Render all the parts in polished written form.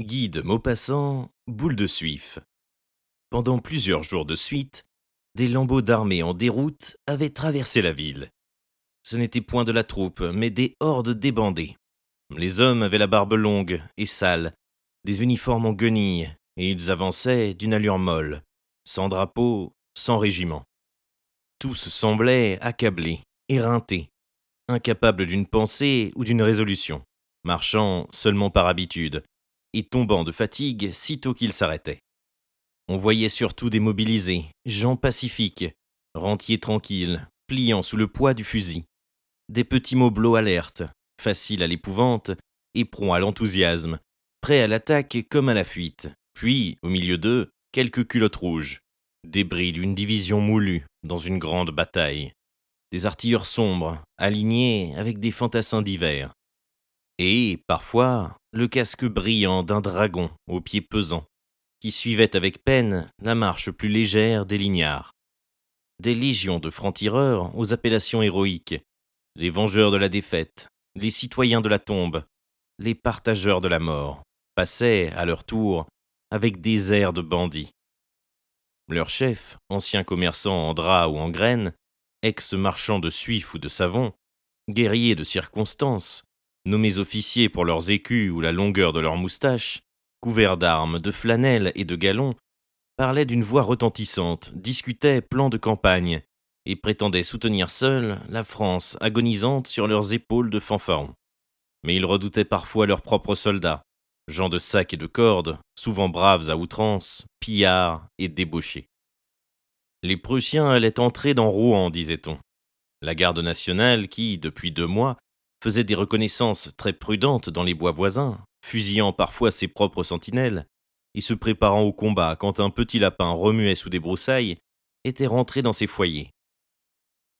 Guy de Maupassant, boule de suif. Pendant plusieurs jours de suite, des lambeaux d'armée en déroute avaient traversé la ville. Ce n'était point de la troupe, mais des hordes débandées. Les hommes avaient la barbe longue et sale, des uniformes en guenilles, et ils avançaient d'une allure molle, sans drapeau, sans régiment. Tous semblaient accablés, éreintés, incapables d'une pensée ou d'une résolution, marchant seulement par habitude, et tombant de fatigue sitôt qu'ils s'arrêtaient. On voyait surtout des mobilisés, gens pacifiques, rentiers tranquilles, pliant sous le poids du fusil. Des petits mobelots alertes, faciles à l'épouvante et prompts à l'enthousiasme, prêts à l'attaque comme à la fuite. Puis, au milieu d'eux, quelques culottes rouges, débris d'une division moulue dans une grande bataille. Des artilleurs sombres, alignés avec des fantassins divers. Et, parfois, le casque brillant d'un dragon aux pieds pesants, qui suivait avec peine la marche plus légère des lignards. Des légions de francs-tireurs aux appellations héroïques, les vengeurs de la défaite, les citoyens de la tombe, les partageurs de la mort, passaient, à leur tour, avec des airs de bandits. Leur chef, ancien commerçant en drap ou en graines, ex-marchand de suif ou de savon, guerriers de circonstance, nommés officiers pour leurs écus ou la longueur de leurs moustaches, couverts d'armes, de flanelles et de galons, parlait d'une voix retentissante, discutait plans de campagne, et prétendait soutenir seule la France agonisante sur leurs épaules de fanfarons. Mais ils redoutaient parfois leurs propres soldats, gens de sac et de cordes, souvent braves à outrance, pillards et débauchés. Les Prussiens allaient entrer dans Rouen, disait-on. La garde nationale qui, depuis 2 mois, faisait des reconnaissances très prudentes dans les bois voisins, fusillant parfois ses propres sentinelles, et se préparant au combat quand un petit lapin remuait sous des broussailles, était rentré dans ses foyers.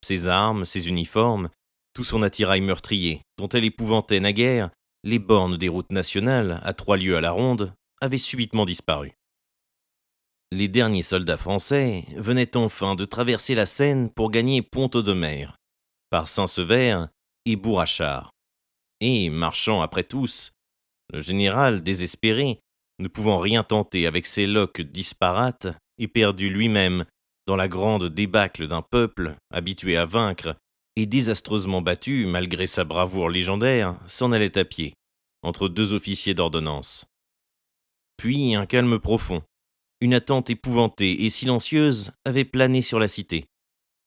Ses armes, ses uniformes, tout son attirail meurtrier, dont elle épouvantait naguère les bornes des routes nationales à 3 lieues à la ronde, avaient subitement disparu. Les derniers soldats français venaient enfin de traverser la Seine pour gagner Pont-Audemer, par Saint-Sever et Bourrachard. Et, marchant après tous, le général, désespéré, ne pouvant rien tenter avec ses loques disparates, et perdu lui-même dans la grande débâcle d'un peuple habitué à vaincre et désastreusement battu malgré sa bravoure légendaire, s'en allait à pied, entre 2 officiers d'ordonnance. Puis un calme profond, une attente épouvantée et silencieuse avait plané sur la cité.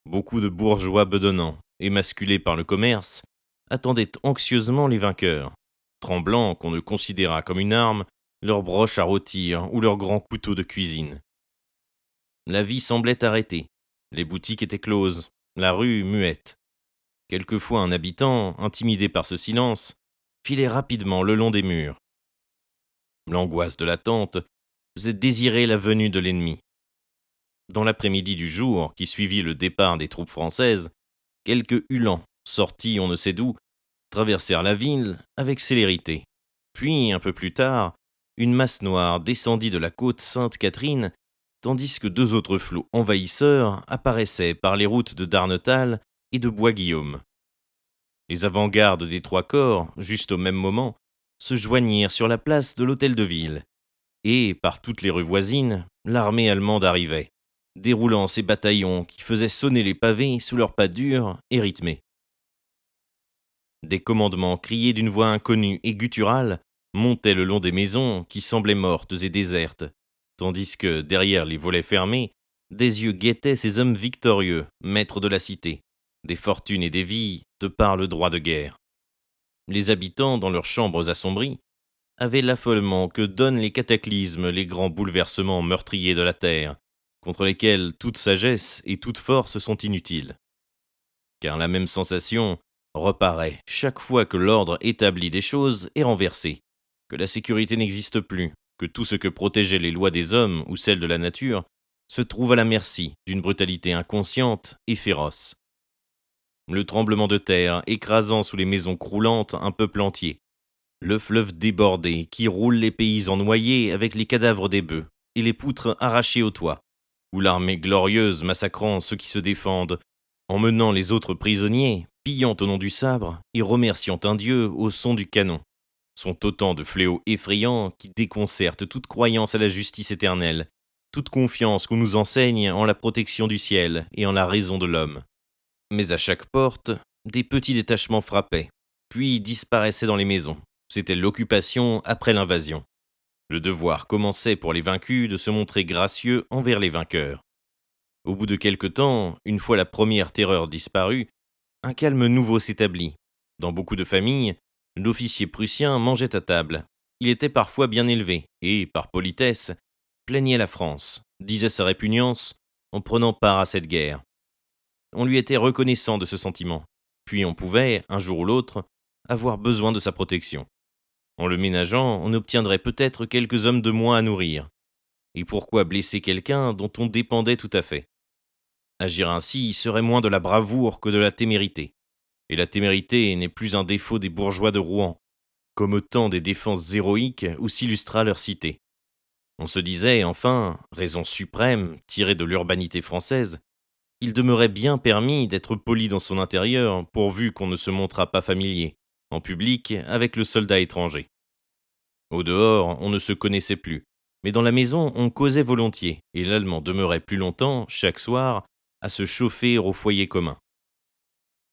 Beaucoup de bourgeois bedonnants, émasculés par le commerce, attendaient anxieusement les vainqueurs, tremblant qu'on ne considérât comme une arme leur broche à rôtir ou leur grand couteau de cuisine. La vie semblait arrêtée, les boutiques étaient closes, la rue muette. Quelquefois un habitant, intimidé par ce silence, filait rapidement le long des murs. L'angoisse de l'attente faisait désirer la venue de l'ennemi. Dans l'après-midi du jour qui suivit le départ des troupes françaises, quelques Uhlans, sortis on ne sait d'où, traversèrent la ville avec célérité. Puis, un peu plus tard, une masse noire descendit de la côte Sainte-Catherine, tandis que 2 autres flots envahisseurs apparaissaient par les routes de Darnetal et de Bois-Guillaume. Les avant-gardes des 3 corps, juste au même moment, se joignirent sur la place de l'hôtel de ville, et, par toutes les rues voisines, l'armée allemande arrivait, déroulant ses bataillons qui faisaient sonner les pavés sous leurs pas durs et rythmés. Des commandements criés d'une voix inconnue et gutturale montaient le long des maisons qui semblaient mortes et désertes, tandis que, derrière les volets fermés, des yeux guettaient ces hommes victorieux, maîtres de la cité, des fortunes et des vies, de par le droit de guerre. Les habitants, dans leurs chambres assombries, avaient l'affolement que donnent les cataclysmes, les grands bouleversements meurtriers de la terre, contre lesquels toute sagesse et toute force sont inutiles. Car la même sensation reparaît chaque fois que l'ordre établi des choses est renversé, que la sécurité n'existe plus, que tout ce que protégeaient les lois des hommes ou celles de la nature se trouve à la merci d'une brutalité inconsciente et féroce. Le tremblement de terre écrasant sous les maisons croulantes un peuple entier, le fleuve débordé qui roule les paysans noyés avec les cadavres des bœufs et les poutres arrachées au toit, ou l'armée glorieuse massacrant ceux qui se défendent, emmenant les autres prisonniers, pillant au nom du sabre et remerciant un dieu au son du canon. sont autant de fléaux effrayants qui déconcertent toute croyance à la justice éternelle, toute confiance qu'on nous enseigne en la protection du ciel et en la raison de l'homme. Mais à chaque porte, des petits détachements frappaient, puis disparaissaient dans les maisons. C'était l'occupation après l'invasion. Le devoir commençait pour les vaincus de se montrer gracieux envers les vainqueurs. Au bout de quelque temps, une fois la première terreur disparue, un calme nouveau s'établit. Dans beaucoup de familles, l'officier prussien mangeait à table. Il était parfois bien élevé et, par politesse, plaignait la France, disait sa répugnance en prenant part à cette guerre. On lui était reconnaissant de ce sentiment, puis on pouvait, un jour ou l'autre, avoir besoin de sa protection. En le ménageant, on obtiendrait peut-être quelques hommes de moins à nourrir. Et pourquoi blesser quelqu'un dont on dépendait tout à fait? Agir ainsi serait moins de la bravoure que de la témérité. Et la témérité n'est plus un défaut des bourgeois de Rouen, comme au temps des défenses héroïques où s'illustra leur cité. On se disait, enfin, raison suprême, tirée de l'urbanité française, qu'il demeurait bien permis d'être poli dans son intérieur, pourvu qu'on ne se montrât pas familier, en public, avec le soldat étranger. Au dehors, on ne se connaissait plus, mais dans la maison, on causait volontiers, et l'Allemand demeurait plus longtemps, chaque soir, à se chauffer au foyer commun.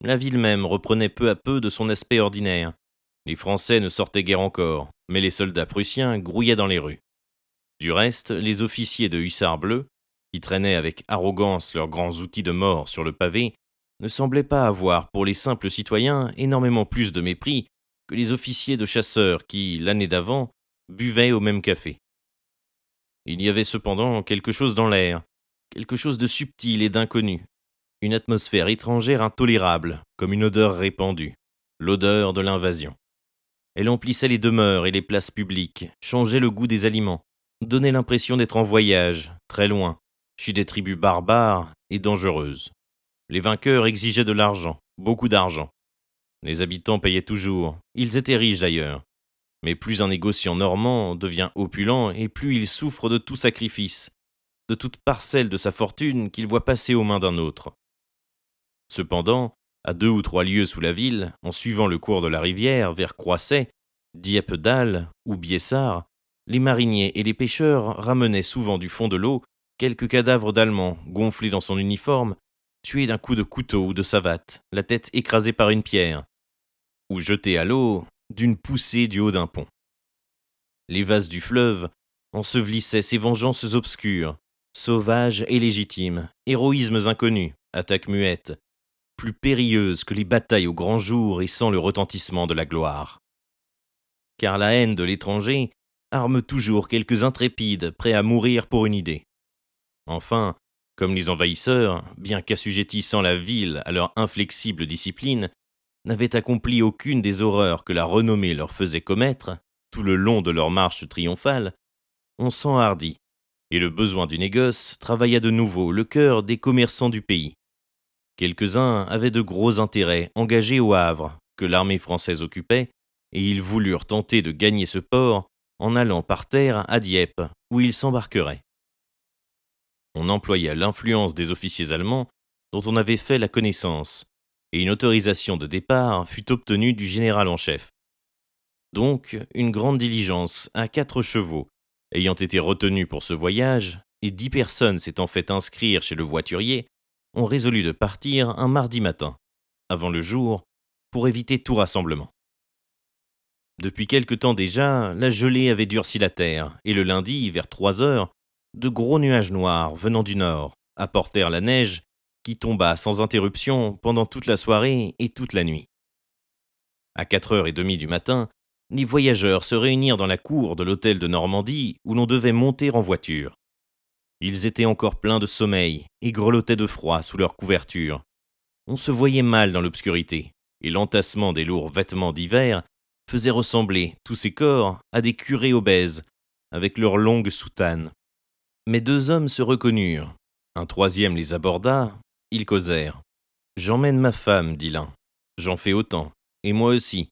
La ville même reprenait peu à peu de son aspect ordinaire. Les Français ne sortaient guère encore, mais les soldats prussiens grouillaient dans les rues. Du reste, les officiers de hussards bleus, qui traînaient avec arrogance leurs grands outils de mort sur le pavé, ne semblaient pas avoir pour les simples citoyens énormément plus de mépris que les officiers de chasseurs qui, l'année d'avant, buvaient au même café. Il y avait cependant quelque chose dans l'air, quelque chose de subtil et d'inconnu, une atmosphère étrangère intolérable, comme une odeur répandue, l'odeur de l'invasion. Elle emplissait les demeures et les places publiques, changeait le goût des aliments, donnait l'impression d'être en voyage, très loin, chez des tribus barbares et dangereuses. Les vainqueurs exigeaient de l'argent, beaucoup d'argent. Les habitants payaient toujours, ils étaient riches d'ailleurs. Mais plus un négociant normand devient opulent et plus il souffre de tout sacrifice, de toute parcelle de sa fortune qu'il voit passer aux mains d'un autre. Cependant, à 2 ou 3 lieues sous la ville, en suivant le cours de la rivière vers Croisset, Dieppe-d'Al ou Biessard, les mariniers et les pêcheurs ramenaient souvent du fond de l'eau quelques cadavres d'Allemands gonflés dans son uniforme, tués d'un coup de couteau ou de savate, la tête écrasée par une pierre, ou jetés à l'eau d'une poussée du haut d'un pont. Les vases du fleuve ensevelissaient ces vengeances obscures, sauvages et légitimes, héroïsmes inconnus, attaques muettes, plus périlleuses que les batailles au grand jour et sans le retentissement de la gloire. Car la haine de l'étranger arme toujours quelques intrépides prêts à mourir pour une idée. Enfin, comme les envahisseurs, bien qu'assujettissant la ville à leur inflexible discipline, n'avaient accompli aucune des horreurs que la renommée leur faisait commettre, tout le long de leur marche triomphale, on s'enhardit, et le besoin du négoce travailla de nouveau le cœur des commerçants du pays. Quelques-uns avaient de gros intérêts engagés au Havre, que l'armée française occupait, et ils voulurent tenter de gagner ce port en allant par terre à Dieppe, où ils s'embarqueraient. On employa l'influence des officiers allemands dont on avait fait la connaissance, et une autorisation de départ fut obtenue du général en chef. Donc, une grande diligence à 4 chevaux, ayant été retenue pour ce voyage, et 10 personnes s'étant fait inscrire chez le voiturier, on résolut de partir un mardi matin, avant le jour, pour éviter tout rassemblement. Depuis quelque temps déjà, la gelée avait durci la terre, et le lundi, vers 3 heures, de gros nuages noirs venant du nord apportèrent la neige qui tomba sans interruption pendant toute la soirée et toute la nuit. À 4h30 du matin, les voyageurs se réunirent dans la cour de l'hôtel de Normandie où l'on devait monter en voiture. Ils étaient encore pleins de sommeil et grelottaient de froid sous leurs couvertures. On se voyait mal dans l'obscurité, et l'entassement des lourds vêtements d'hiver faisait ressembler tous ces corps à des curés obèses, avec leurs longues soutanes. Mais 2 hommes se reconnurent. Un troisième les aborda, ils causèrent. « J'emmène ma femme, dit l'un. J'en fais autant, et moi aussi. »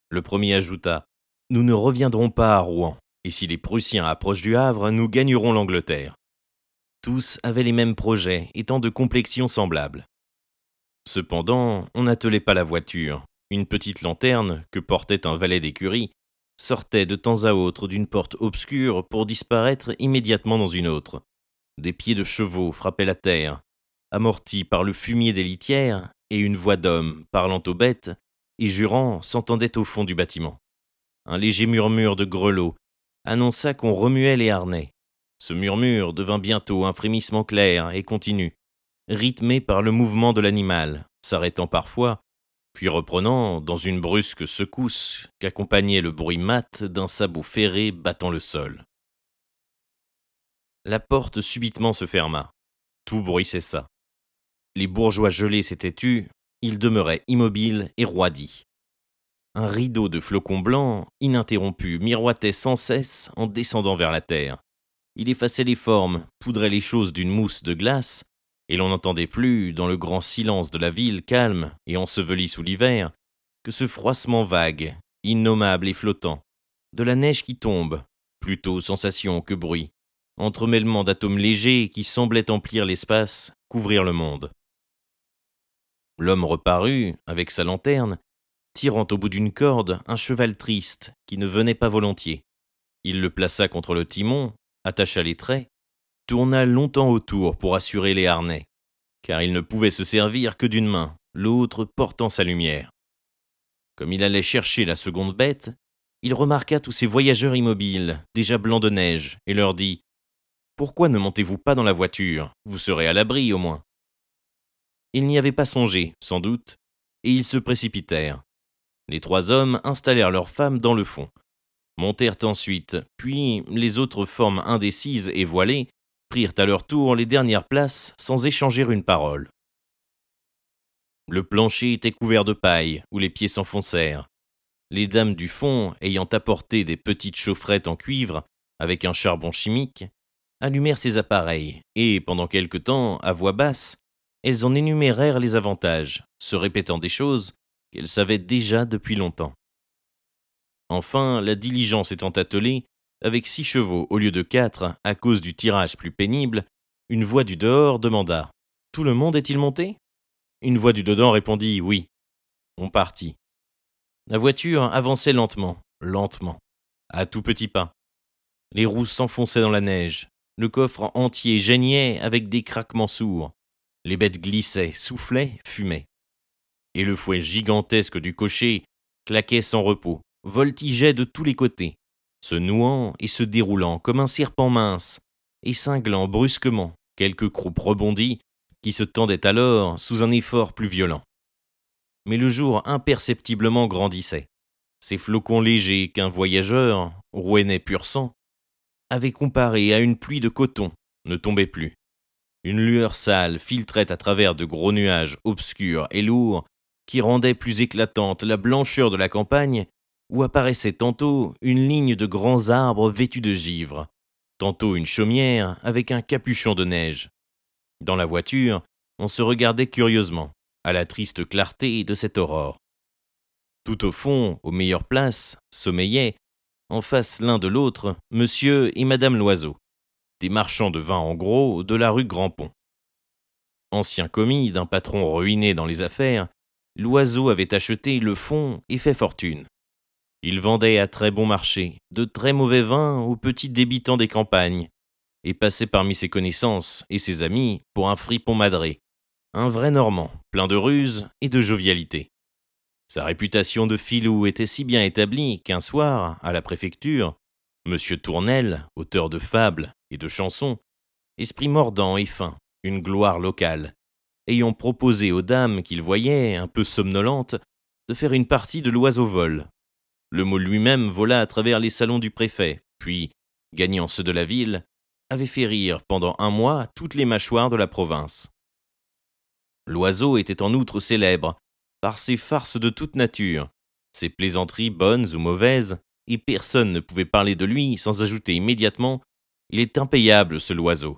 Le premier ajouta. « Nous ne reviendrons pas à Rouen, et si les Prussiens approchent du Havre, nous gagnerons l'Angleterre. » Tous avaient les mêmes projets, étant de complexion semblable. Cependant, on n'attelait pas la voiture. Une petite lanterne, que portait un valet d'écurie, sortaient de temps à autre d'une porte obscure pour disparaître immédiatement dans une autre. Des pieds de chevaux frappaient la terre, amortis par le fumier des litières, et une voix d'homme, parlant aux bêtes et jurant, s'entendait au fond du bâtiment. Un léger murmure de grelots annonça qu'on remuait les harnais. Ce murmure devint bientôt un frémissement clair et continu, rythmé par le mouvement de l'animal, s'arrêtant parfois, puis reprenant dans une brusque secousse qu'accompagnait le bruit mat d'un sabot ferré battant le sol. La porte subitement se ferma. Tout bruit cessa. Les bourgeois gelés s'étaient tus, ils demeuraient immobiles et roidis. Un rideau de flocons blancs, ininterrompu, miroitait sans cesse en descendant vers la terre. Il effaçait les formes, poudrait les choses d'une mousse de glace, et l'on n'entendait plus, dans le grand silence de la ville calme et ensevelie sous l'hiver, que ce froissement vague, innommable et flottant, de la neige qui tombe, plutôt sensation que bruit, entremêlement d'atomes légers qui semblaient emplir l'espace, couvrir le monde. L'homme reparut, avec sa lanterne, tirant au bout d'une corde un cheval triste qui ne venait pas volontiers. Il le plaça contre le timon, attacha les traits, tourna longtemps autour pour assurer les harnais, car il ne pouvait se servir que d'une main, l'autre portant sa lumière. Comme il allait chercher la seconde bête, il remarqua tous ces voyageurs immobiles, déjà blancs de neige, et leur dit « Pourquoi ne montez-vous pas dans la voiture? Vous serez à l'abri au moins. » Ils n'y avaient pas songé, sans doute, et ils se précipitèrent. Les trois hommes installèrent leurs femmes dans le fond, montèrent ensuite, puis les autres formes indécises et voilées prirent à leur tour les dernières places sans échanger une parole. Le plancher était couvert de paille, où les pieds s'enfoncèrent. Les dames du fond, ayant apporté des petites chaufferettes en cuivre, avec un charbon chimique, allumèrent ces appareils, et, pendant quelque temps, à voix basse, elles en énumérèrent les avantages, se répétant des choses qu'elles savaient déjà depuis longtemps. Enfin, la diligence étant attelée, avec 6 chevaux au lieu de 4, à cause du tirage plus pénible, une voix du dehors demanda « Tout le monde est-il monté ?» Une voix du dedans répondit « Oui ». On partit. La voiture avançait lentement, lentement, à tout petits pas. Les roues s'enfonçaient dans la neige. Le coffre entier geignait avec des craquements sourds. Les bêtes glissaient, soufflaient, fumaient. Et le fouet gigantesque du cocher claquait sans repos, voltigeait de tous les côtés, se nouant et se déroulant comme un serpent mince, et cinglant brusquement quelques croupes rebondies qui se tendaient alors sous un effort plus violent. Mais le jour imperceptiblement grandissait. Ces flocons légers qu'un voyageur, rouennais pur sang, avait comparés à une pluie de coton ne tombaient plus. Une lueur sale filtrait à travers de gros nuages obscurs et lourds qui rendaient plus éclatante la blancheur de la campagne où apparaissait tantôt une ligne de grands arbres vêtus de givre, tantôt une chaumière avec un capuchon de neige. Dans la voiture, on se regardait curieusement, à la triste clarté de cette aurore. Tout au fond, aux meilleures places, sommeillaient, en face l'un de l'autre, monsieur et madame Loiseau, des marchands de vin en gros de la rue Grand-Pont. Ancien commis d'un patron ruiné dans les affaires, Loiseau avait acheté le fond et fait fortune. Il vendait à très bon marché de très mauvais vins aux petits débitants des campagnes, et passait parmi ses connaissances et ses amis pour un fripon madré, un vrai Normand, plein de ruse et de jovialité. Sa réputation de filou était si bien établie qu'un soir, à la préfecture, Monsieur Tournel, auteur de fables et de chansons, esprit mordant et fin, une gloire locale, ayant proposé aux dames qu'il voyait, un peu somnolentes, de faire une partie de l'oiseau-vol. Le mot lui-même vola à travers les salons du préfet, puis, gagnant ceux de la ville, avait fait rire pendant un mois toutes les mâchoires de la province. L'oiseau était en outre célèbre par ses farces de toute nature, ses plaisanteries bonnes ou mauvaises, et personne ne pouvait parler de lui sans ajouter immédiatement « Il est impayable, ce l'oiseau ».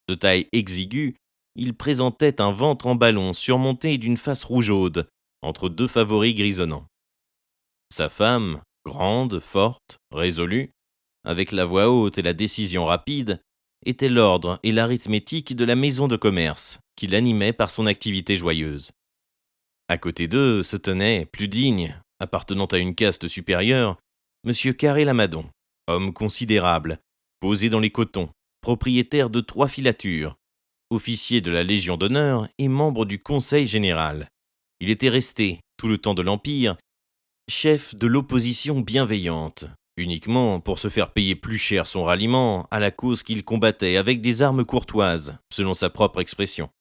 De taille exiguë, il présentait un ventre en ballon surmonté d'une face rougeaude, entre deux favoris grisonnants. Sa femme, grande, forte, résolue, avec la voix haute et la décision rapide, était l'ordre et l'arithmétique de la maison de commerce, qui l'animait par son activité joyeuse. À côté d'eux se tenait, plus digne, appartenant à une caste supérieure, Monsieur Carré-Lamadon, homme considérable, posé dans les cotons, propriétaire de 3 filatures, officier de la Légion d'honneur et membre du Conseil général. Il était resté, tout le temps de l'Empire, chef de l'opposition bienveillante, uniquement pour se faire payer plus cher son ralliement à la cause qu'il combattait avec des armes courtoises, selon sa propre expression.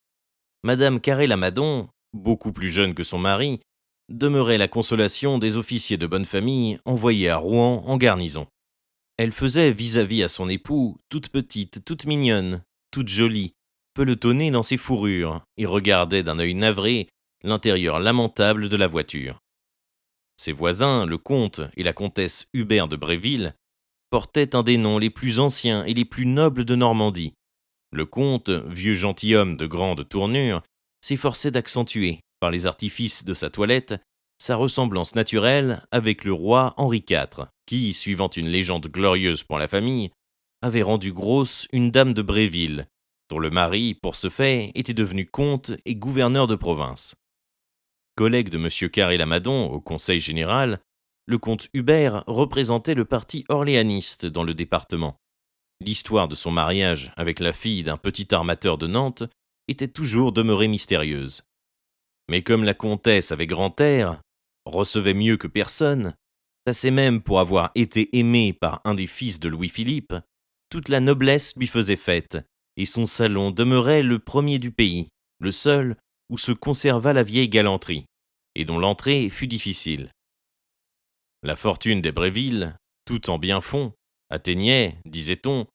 Madame Carré-Lamadon, beaucoup plus jeune que son mari, demeurait la consolation des officiers de bonne famille envoyés à Rouen en garnison. Elle faisait vis-à-vis à son époux, toute petite, toute mignonne, toute jolie, pelotonnée dans ses fourrures, et regardait d'un œil navré l'intérieur lamentable de la voiture. Ses voisins, le comte et la comtesse Hubert de Bréville, portaient un des noms les plus anciens et les plus nobles de Normandie. Le comte, vieux gentilhomme de grande tournure, s'efforçait d'accentuer, par les artifices de sa toilette, sa ressemblance naturelle avec le roi Henri IV, qui, suivant une légende glorieuse pour la famille, avait rendu grosse une dame de Bréville, dont le mari, pour ce fait, était devenu comte et gouverneur de province. Collègue de M. Carré-Lamadon au Conseil général, le comte Hubert représentait le parti orléaniste dans le département. L'histoire de son mariage avec la fille d'un petit armateur de Nantes était toujours demeurée mystérieuse. Mais comme la comtesse avait grand air, recevait mieux que personne, passait même pour avoir été aimée par un des fils de Louis-Philippe, toute la noblesse lui faisait fête, et son salon demeurait le premier du pays, le seul où se conserva la vieille galanterie, et dont l'entrée fut difficile. La fortune des Bréville, tout en biens-fonds, atteignait, disait-on,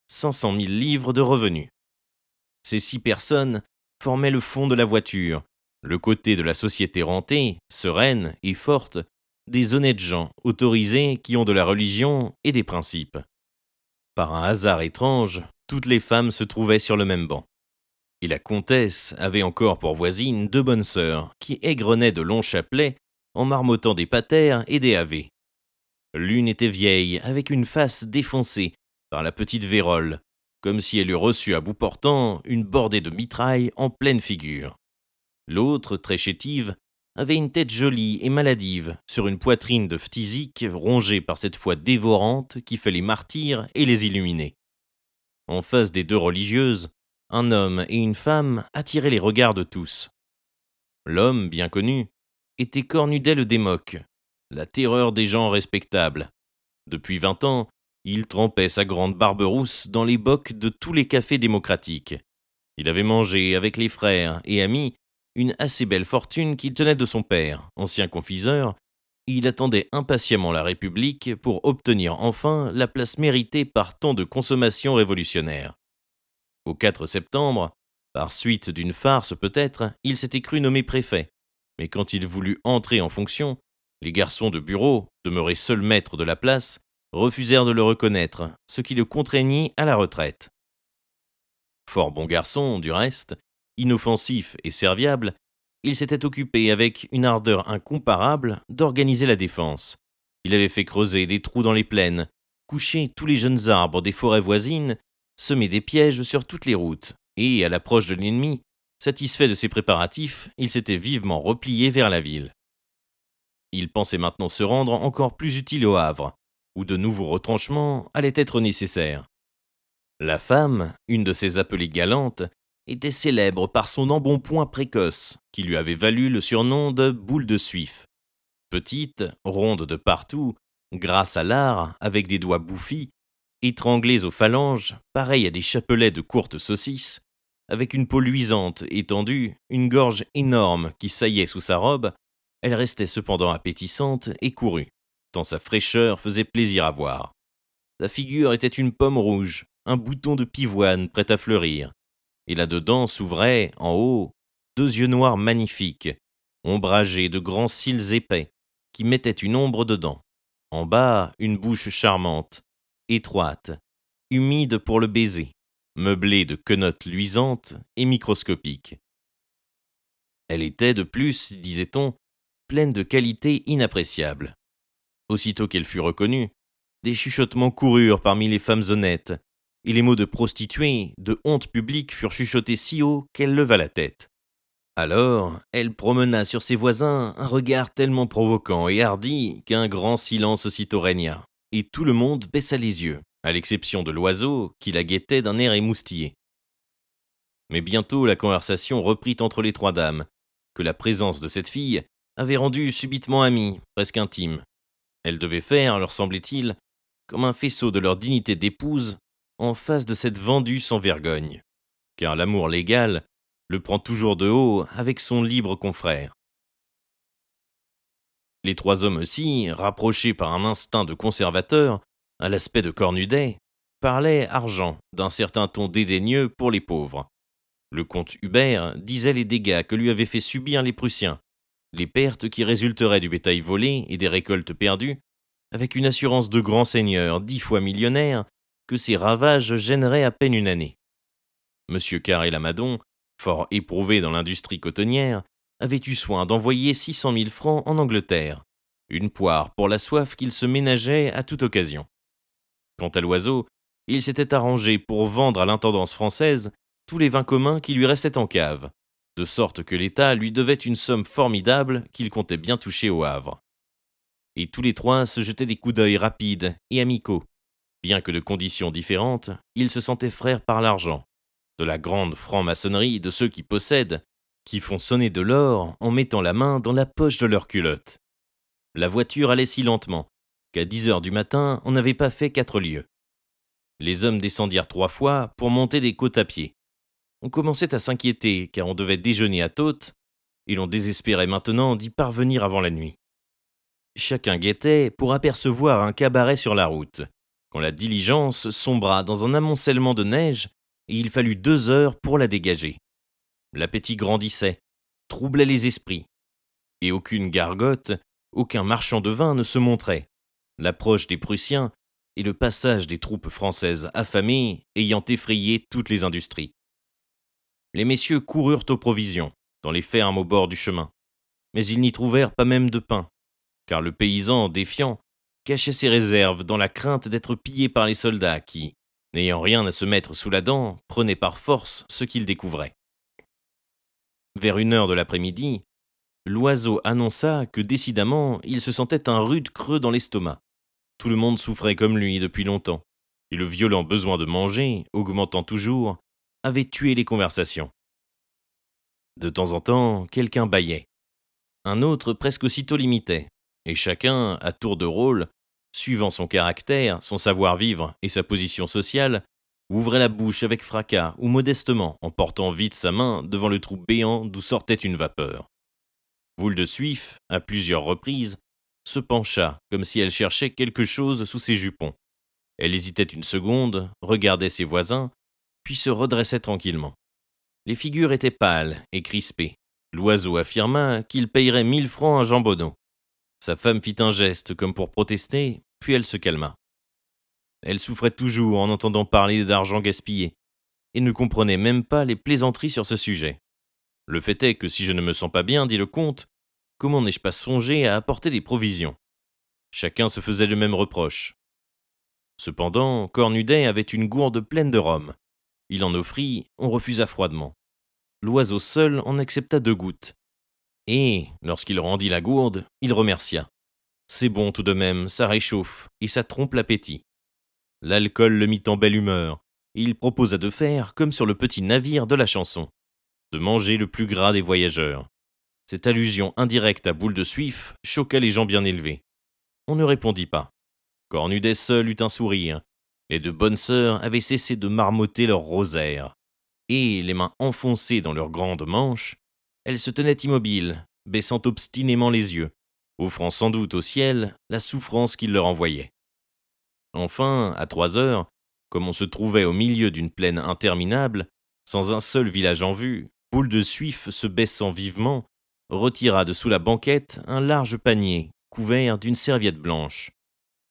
500 000 livres de revenus. Ces 6 personnes formaient le fond de la voiture, le côté de la société rentée, sereine et forte, des honnêtes gens autorisés qui ont de la religion et des principes. Par un hasard étrange, toutes les femmes se trouvaient sur le même banc. Et la comtesse avait encore pour voisines 2 bonnes sœurs qui égrenaient de longs chapelets en marmottant des patères et des ave. L'une était vieille, avec une face défoncée par la petite vérole, comme si elle eût reçu à bout portant une bordée de mitraille en pleine figure. L'autre, très chétive, avait une tête jolie et maladive, sur une poitrine de phthisique rongée par cette foi dévorante qui fait les martyrs et les illuminés. En face des 2 religieuses, un homme et une femme attiraient les regards de tous. L'homme, bien connu, était Cornudel Desmocs, la terreur des gens respectables. Depuis 20 ans, il trempait sa grande barbe rousse dans les bocs de tous les cafés démocratiques. Il avait mangé avec les frères et amis une assez belle fortune qu'il tenait de son père, ancien confiseur, et il attendait impatiemment la République pour obtenir enfin la place méritée par tant de consommations révolutionnaires. Au 4 septembre, par suite d'une farce peut-être, il s'était cru nommé préfet, mais quand il voulut entrer en fonction, les garçons de bureau, demeurés seuls maîtres de la place, refusèrent de le reconnaître, ce qui le contraignit à la retraite. Fort bon garçon, du reste, inoffensif et serviable, il s'était occupé avec une ardeur incomparable d'organiser la défense. Il avait fait creuser des trous dans les plaines, coucher tous les jeunes arbres des forêts voisines, semer des pièges sur toutes les routes, et, à l'approche de l'ennemi, satisfait de ses préparatifs, il s'était vivement replié vers la ville. Il pensait maintenant se rendre encore plus utile au Havre, où de nouveaux retranchements allaient être nécessaires. La femme, une de ces appelées galantes, était célèbre par son embonpoint précoce, qui lui avait valu le surnom de boule de suif. Petite, ronde de partout, grasse à l'art, avec des doigts bouffis, étranglés aux phalanges, pareils à des chapelets de courtes saucisses, avec une peau luisante, étendue, une gorge énorme qui saillait sous sa robe, elle restait cependant appétissante et courue, tant sa fraîcheur faisait plaisir à voir. Sa figure était une pomme rouge, un bouton de pivoine prêt à fleurir, et là-dedans s'ouvraient, en haut, 2 yeux noirs magnifiques, ombragés de grands cils épais, qui mettaient une ombre dedans. En bas, une bouche charmante, étroite, humide pour le baiser, meublée de quenottes luisantes et microscopiques. Elle était, de plus, disait-on, pleine de qualités inappréciables. Aussitôt qu'elle fut reconnue, des chuchotements coururent parmi les femmes honnêtes, et les mots de prostituée, de honte publique furent chuchotés si haut qu'elle leva la tête. Alors, elle promena sur ses voisins un regard tellement provoquant et hardi qu'un grand silence aussitôt régna, et tout le monde baissa les yeux, à l'exception de l'oiseau qui la guettait d'un air émoustillé. Mais bientôt la conversation reprit entre les trois dames, que la présence de cette fille avait rendues subitement amies, presque intimes. Elles devaient faire, leur semblait-il, comme un faisceau de leur dignité d'épouse en face de cette vendue sans vergogne, car l'amour légal le prend toujours de haut avec son libre confrère. Les trois hommes aussi, rapprochés par un instinct de conservateur, à l'aspect de Cornudet, parlaient argent d'un certain ton dédaigneux pour les pauvres. Le comte Hubert disait les dégâts que lui avaient fait subir les Prussiens, les pertes qui résulteraient du bétail volé et des récoltes perdues, avec une assurance de grand seigneur 10 fois millionnaire que ces ravages gêneraient à peine une année. Monsieur Carré-Lamadon, fort éprouvé dans l'industrie cotonnière, avait eu soin d'envoyer 600 000 francs en Angleterre, une poire pour la soif qu'il se ménageait à toute occasion. Quant à l'oiseau, il s'était arrangé pour vendre à l'intendance française tous les vins communs qui lui restaient en cave, de sorte que l'État lui devait une somme formidable qu'il comptait bien toucher au Havre. Et tous les trois se jetaient des coups d'œil rapides et amicaux. Bien que de conditions différentes, ils se sentaient frères par l'argent, de la grande franc-maçonnerie de ceux qui possèdent, qui font sonner de l'or en mettant la main dans la poche de leur culotte. La voiture allait si lentement qu'à 10 heures du matin, on n'avait pas fait 4 lieues. Les hommes descendirent 3 fois pour monter des côtes à pied. On commençait à s'inquiéter car on devait déjeuner à Tôtes, et l'on désespérait maintenant d'y parvenir avant la nuit. Chacun guettait pour apercevoir un cabaret sur la route, quand la diligence sombra dans un amoncellement de neige et il fallut 2 heures pour la dégager. L'appétit grandissait, troublait les esprits, et aucune gargote, aucun marchand de vin ne se montrait, l'approche des Prussiens et le passage des troupes françaises affamées ayant effrayé toutes les industries. Les messieurs coururent aux provisions, dans les fermes au bord du chemin, mais ils n'y trouvèrent pas même de pain, car le paysan, défiant, cachait ses réserves dans la crainte d'être pillé par les soldats qui, n'ayant rien à se mettre sous la dent, prenaient par force ce qu'ils découvraient. Vers 1 heure de l'après-midi, l'oiseau annonça que décidément il se sentait un rude creux dans l'estomac. Tout le monde souffrait comme lui depuis longtemps, et le violent besoin de manger, augmentant toujours, avait tué les conversations. De temps en temps, quelqu'un bâillait. Un autre presque aussitôt l'imitait, et chacun, à tour de rôle, suivant son caractère, son savoir-vivre et sa position sociale, ouvrait la bouche avec fracas ou modestement en portant vite sa main devant le trou béant d'où sortait une vapeur. Boule de Suif, à plusieurs reprises, se pencha comme si elle cherchait quelque chose sous ses jupons. Elle hésitait une seconde, regardait ses voisins, puis se redressait tranquillement. Les figures étaient pâles et crispées. L'oiseau affirma qu'il payerait 1000 francs à Jean Bonneau. Sa femme fit un geste comme pour protester, puis elle se calma. Elle souffrait toujours en entendant parler d'argent gaspillé, et ne comprenait même pas les plaisanteries sur ce sujet. Le fait est que si je ne me sens pas bien, dit le comte, comment n'ai-je pas songé à apporter des provisions? Chacun se faisait le même reproche. Cependant, Cornudet avait une gourde pleine de rhum. Il en offrit, on refusa froidement. L'oiseau seul en accepta 2 gouttes. Et, lorsqu'il rendit la gourde, il remercia. C'est bon tout de même, ça réchauffe, et ça trompe l'appétit. L'alcool le mit en belle humeur, et il proposa de faire comme sur le petit navire de la chanson, de manger le plus gras des voyageurs. Cette allusion indirecte à Boule de Suif choqua les gens bien élevés. On ne répondit pas. Cornudet seul eut un sourire. Les 2 bonnes sœurs avaient cessé de marmotter leur rosaire. Et, les mains enfoncées dans leurs grandes manches, elles se tenaient immobiles, baissant obstinément les yeux, offrant sans doute au ciel la souffrance qu'il leur envoyait. Enfin, à 3 heures, comme on se trouvait au milieu d'une plaine interminable, sans un seul village en vue, Boule de Suif, se baissant vivement, retira de sous la banquette un large panier couvert d'une serviette blanche.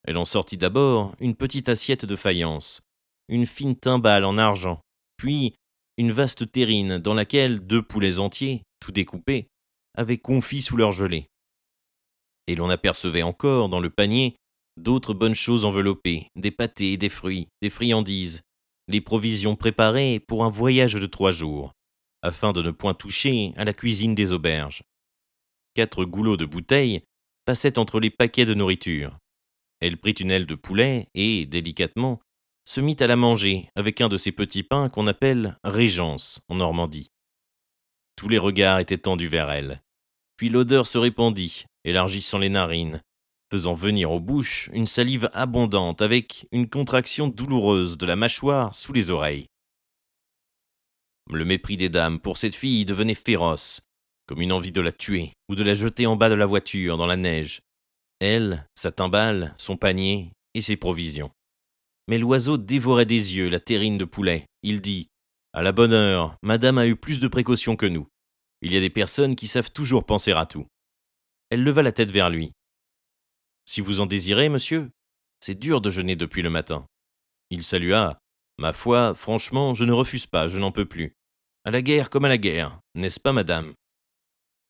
Elle en sortit d'abord une petite assiette de faïence, une fine timbale en argent, puis une vaste terrine dans laquelle 2 poulets entiers, tout découpés, avaient confit sous leur gelée. Et l'on apercevait encore dans le panier d'autres bonnes choses enveloppées, des pâtés, des fruits, des friandises, les provisions préparées pour un voyage de 3 jours. afin de ne point toucher à la cuisine des auberges. 4 goulots de bouteilles passaient entre les paquets de nourriture. Elle prit une aile de poulet et, délicatement, se mit à la manger avec un de ces petits pains qu'on appelle régence en Normandie. Tous les regards étaient tendus vers elle. Puis l'odeur se répandit, élargissant les narines, faisant venir aux bouches une salive abondante avec une contraction douloureuse de la mâchoire sous les oreilles. Le mépris des dames pour cette fille devenait féroce, comme une envie de la tuer ou de la jeter en bas de la voiture dans la neige. Elle, sa timbale, son panier et ses provisions. Mais l'oiseau dévorait des yeux la terrine de poulet. Il dit « À la bonne heure, madame a eu plus de précautions que nous. Il y a des personnes qui savent toujours penser à tout. » Elle leva la tête vers lui. « Si vous en désirez, monsieur, c'est dur de jeûner depuis le matin. » Il salua. « Ma foi, franchement, je ne refuse pas, je n'en peux plus. À la guerre comme à la guerre, n'est-ce pas, madame ?»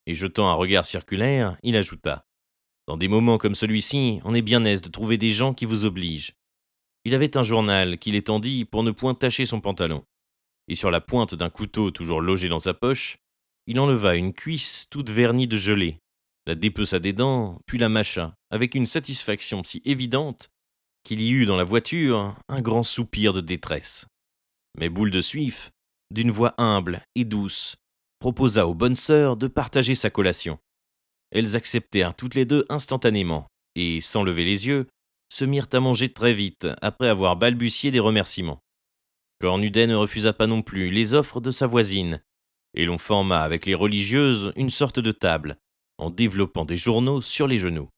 Et jetant un regard circulaire, il ajouta. « Dans des moments comme celui-ci, on est bien aise de trouver des gens qui vous obligent. » Il avait un journal qu'il étendit pour ne point tacher son pantalon. Et sur la pointe d'un couteau toujours logé dans sa poche, il enleva une cuisse toute vernie de gelée, la dépeça des dents, puis la mâcha, avec une satisfaction si évidente qu'il y eut dans la voiture un grand soupir de détresse. Mais Boule de Suif, d'une voix humble et douce, proposa aux bonnes sœurs de partager sa collation. Elles acceptèrent toutes les deux instantanément, et, sans lever les yeux, se mirent à manger très vite, après avoir balbutié des remerciements. Cornudet ne refusa pas non plus les offres de sa voisine, et l'on forma avec les religieuses une sorte de table, en développant des journaux sur les genoux.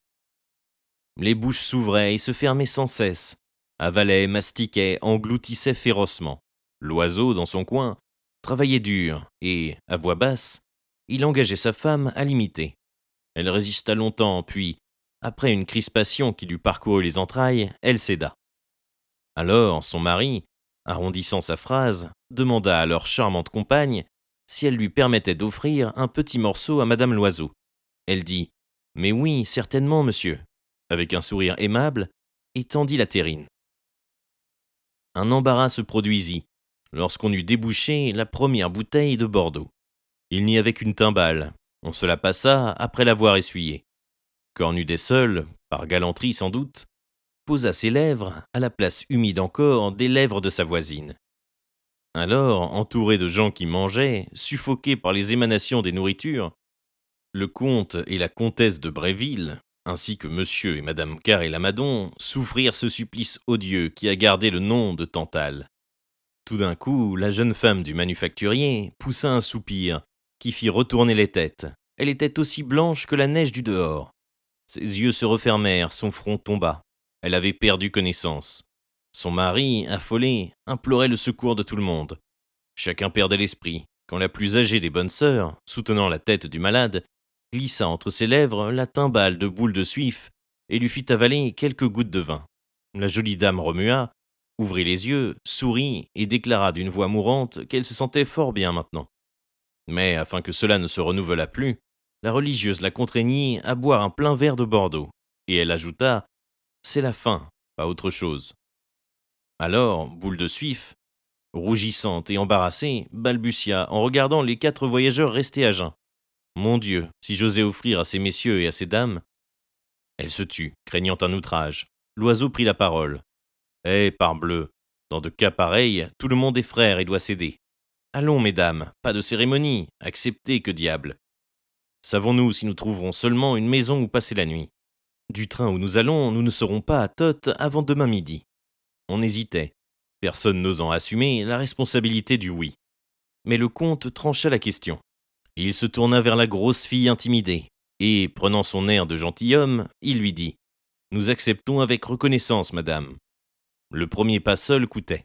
Les bouches s'ouvraient et se fermaient sans cesse, avalaient, mastiquaient, engloutissaient férocement. L'oiseau, dans son coin, travaillait dur, et, à voix basse, il engageait sa femme à l'imiter. Elle résista longtemps, puis, après une crispation qui lui parcourut les entrailles, elle céda. Alors, son mari, arrondissant sa phrase, demanda à leur charmante compagne si elle lui permettait d'offrir un petit morceau à madame Loiseau. Elle dit « Mais oui, certainement, monsieur », avec un sourire aimable, et tendit la terrine. Un embarras se produisit lorsqu'on eut débouché la première bouteille de Bordeaux. Il n'y avait qu'une timbale, on se la passa après l'avoir essuyée. Cornudet seul, par galanterie sans doute, posa ses lèvres à la place humide encore des lèvres de sa voisine. Alors, entouré de gens qui mangeaient, suffoqués par les émanations des nourritures, le comte et la comtesse de Bréville, ainsi que monsieur et madame Carré-Lamadon, souffrirent ce supplice odieux qui a gardé le nom de Tantale. Tout d'un coup, la jeune femme du manufacturier poussa un soupir qui fit retourner les têtes. Elle était aussi blanche que la neige du dehors. Ses yeux se refermèrent, son front tomba. Elle avait perdu connaissance. Son mari, affolé, implorait le secours de tout le monde. Chacun perdait l'esprit, quand la plus âgée des bonnes sœurs, soutenant la tête du malade, glissa entre ses lèvres la timbale de Boule de Suif et lui fit avaler quelques gouttes de vin. La jolie dame remua, ouvrit les yeux, sourit et déclara d'une voix mourante qu'elle se sentait fort bien maintenant. Mais afin que cela ne se renouvelât plus, la religieuse la contraignit à boire un plein verre de Bordeaux, et elle ajouta « C'est la faim, pas autre chose ». Alors, Boule de Suif, rougissante et embarrassée, balbutia en regardant les 4 voyageurs restés à jeun. Mon Dieu, si j'osais offrir à ces messieurs et à ces dames. Elle se tut, craignant un outrage. L'oiseau prit la parole. Eh, parbleu, dans de cas pareils, tout le monde est frère et doit céder. Allons, mesdames, pas de cérémonie, acceptez, que diable. Savons-nous si nous trouverons seulement une maison où passer la nuit? Du train où nous allons, nous ne serons pas à Toth avant demain midi. On hésitait, personne n'osant assumer la responsabilité du oui. Mais le comte trancha la question. Il se tourna vers la grosse fille intimidée, et, prenant son air de gentilhomme, il lui dit « Nous acceptons avec reconnaissance, madame. » Le premier pas seul coûtait.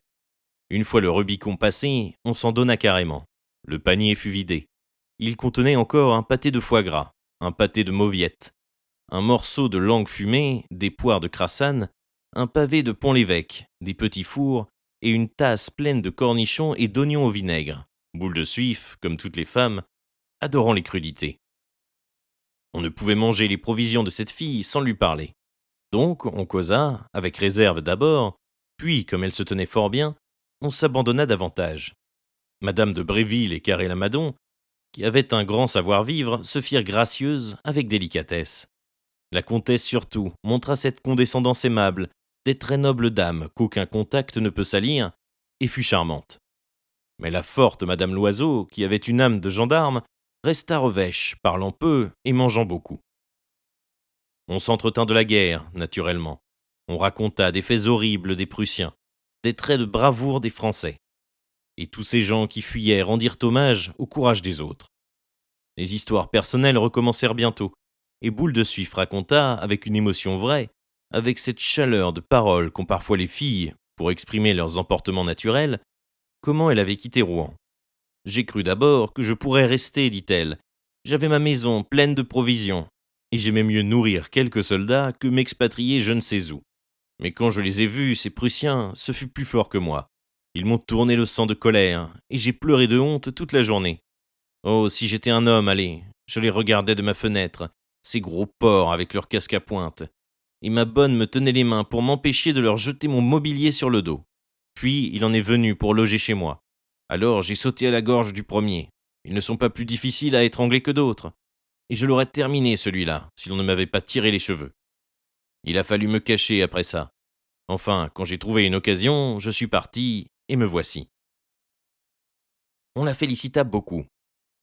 Une fois le Rubicon passé, on s'en donna carrément. Le panier fut vidé. Il contenait encore un pâté de foie gras, un pâté de mauviette, un morceau de langue fumée, des poires de crassane, un pavé de Pont-l'Évêque, des petits fours et une tasse pleine de cornichons et d'oignons au vinaigre. Boule de Suif, comme toutes les femmes, adorant les crudités. On ne pouvait manger les provisions de cette fille sans lui parler. Donc on causa, avec réserve d'abord, puis, comme elle se tenait fort bien, on s'abandonna davantage. Madame de Bréville et Carré-Lamadon, qui avaient un grand savoir-vivre, se firent gracieuses avec délicatesse. La comtesse surtout montra cette condescendance aimable des très nobles dames qu'aucun contact ne peut salir, et fut charmante. Mais la forte Madame Loiseau, qui avait une âme de gendarme, resta revêche, parlant peu et mangeant beaucoup. On s'entretint de la guerre, naturellement. On raconta des faits horribles des Prussiens, des traits de bravoure des Français. Et tous ces gens qui fuyaient rendirent hommage au courage des autres. Les histoires personnelles recommencèrent bientôt, et Boule de Suif raconta, avec une émotion vraie, avec cette chaleur de parole qu'ont parfois les filles pour exprimer leurs emportements naturels, comment elle avait quitté Rouen. J'ai cru d'abord que je pourrais rester, dit-elle. J'avais ma maison pleine de provisions, et j'aimais mieux nourrir quelques soldats que m'expatrier je ne sais où. Mais quand je les ai vus, ces Prussiens, ce fut plus fort que moi. Ils m'ont tourné le sang de colère, et j'ai pleuré de honte toute la journée. Oh, si j'étais un homme, allez, je les regardais de ma fenêtre, ces gros porcs avec leurs casques à pointe. Et ma bonne me tenait les mains pour m'empêcher de leur jeter mon mobilier sur le dos. Puis il en est venu pour loger chez moi. Alors j'ai sauté à la gorge du premier. Ils ne sont pas plus difficiles à étrangler que d'autres. Et je l'aurais terminé celui-là, si l'on ne m'avait pas tiré les cheveux. Il a fallu me cacher après ça. Enfin, quand j'ai trouvé une occasion, je suis parti, et me voici. On la félicita beaucoup.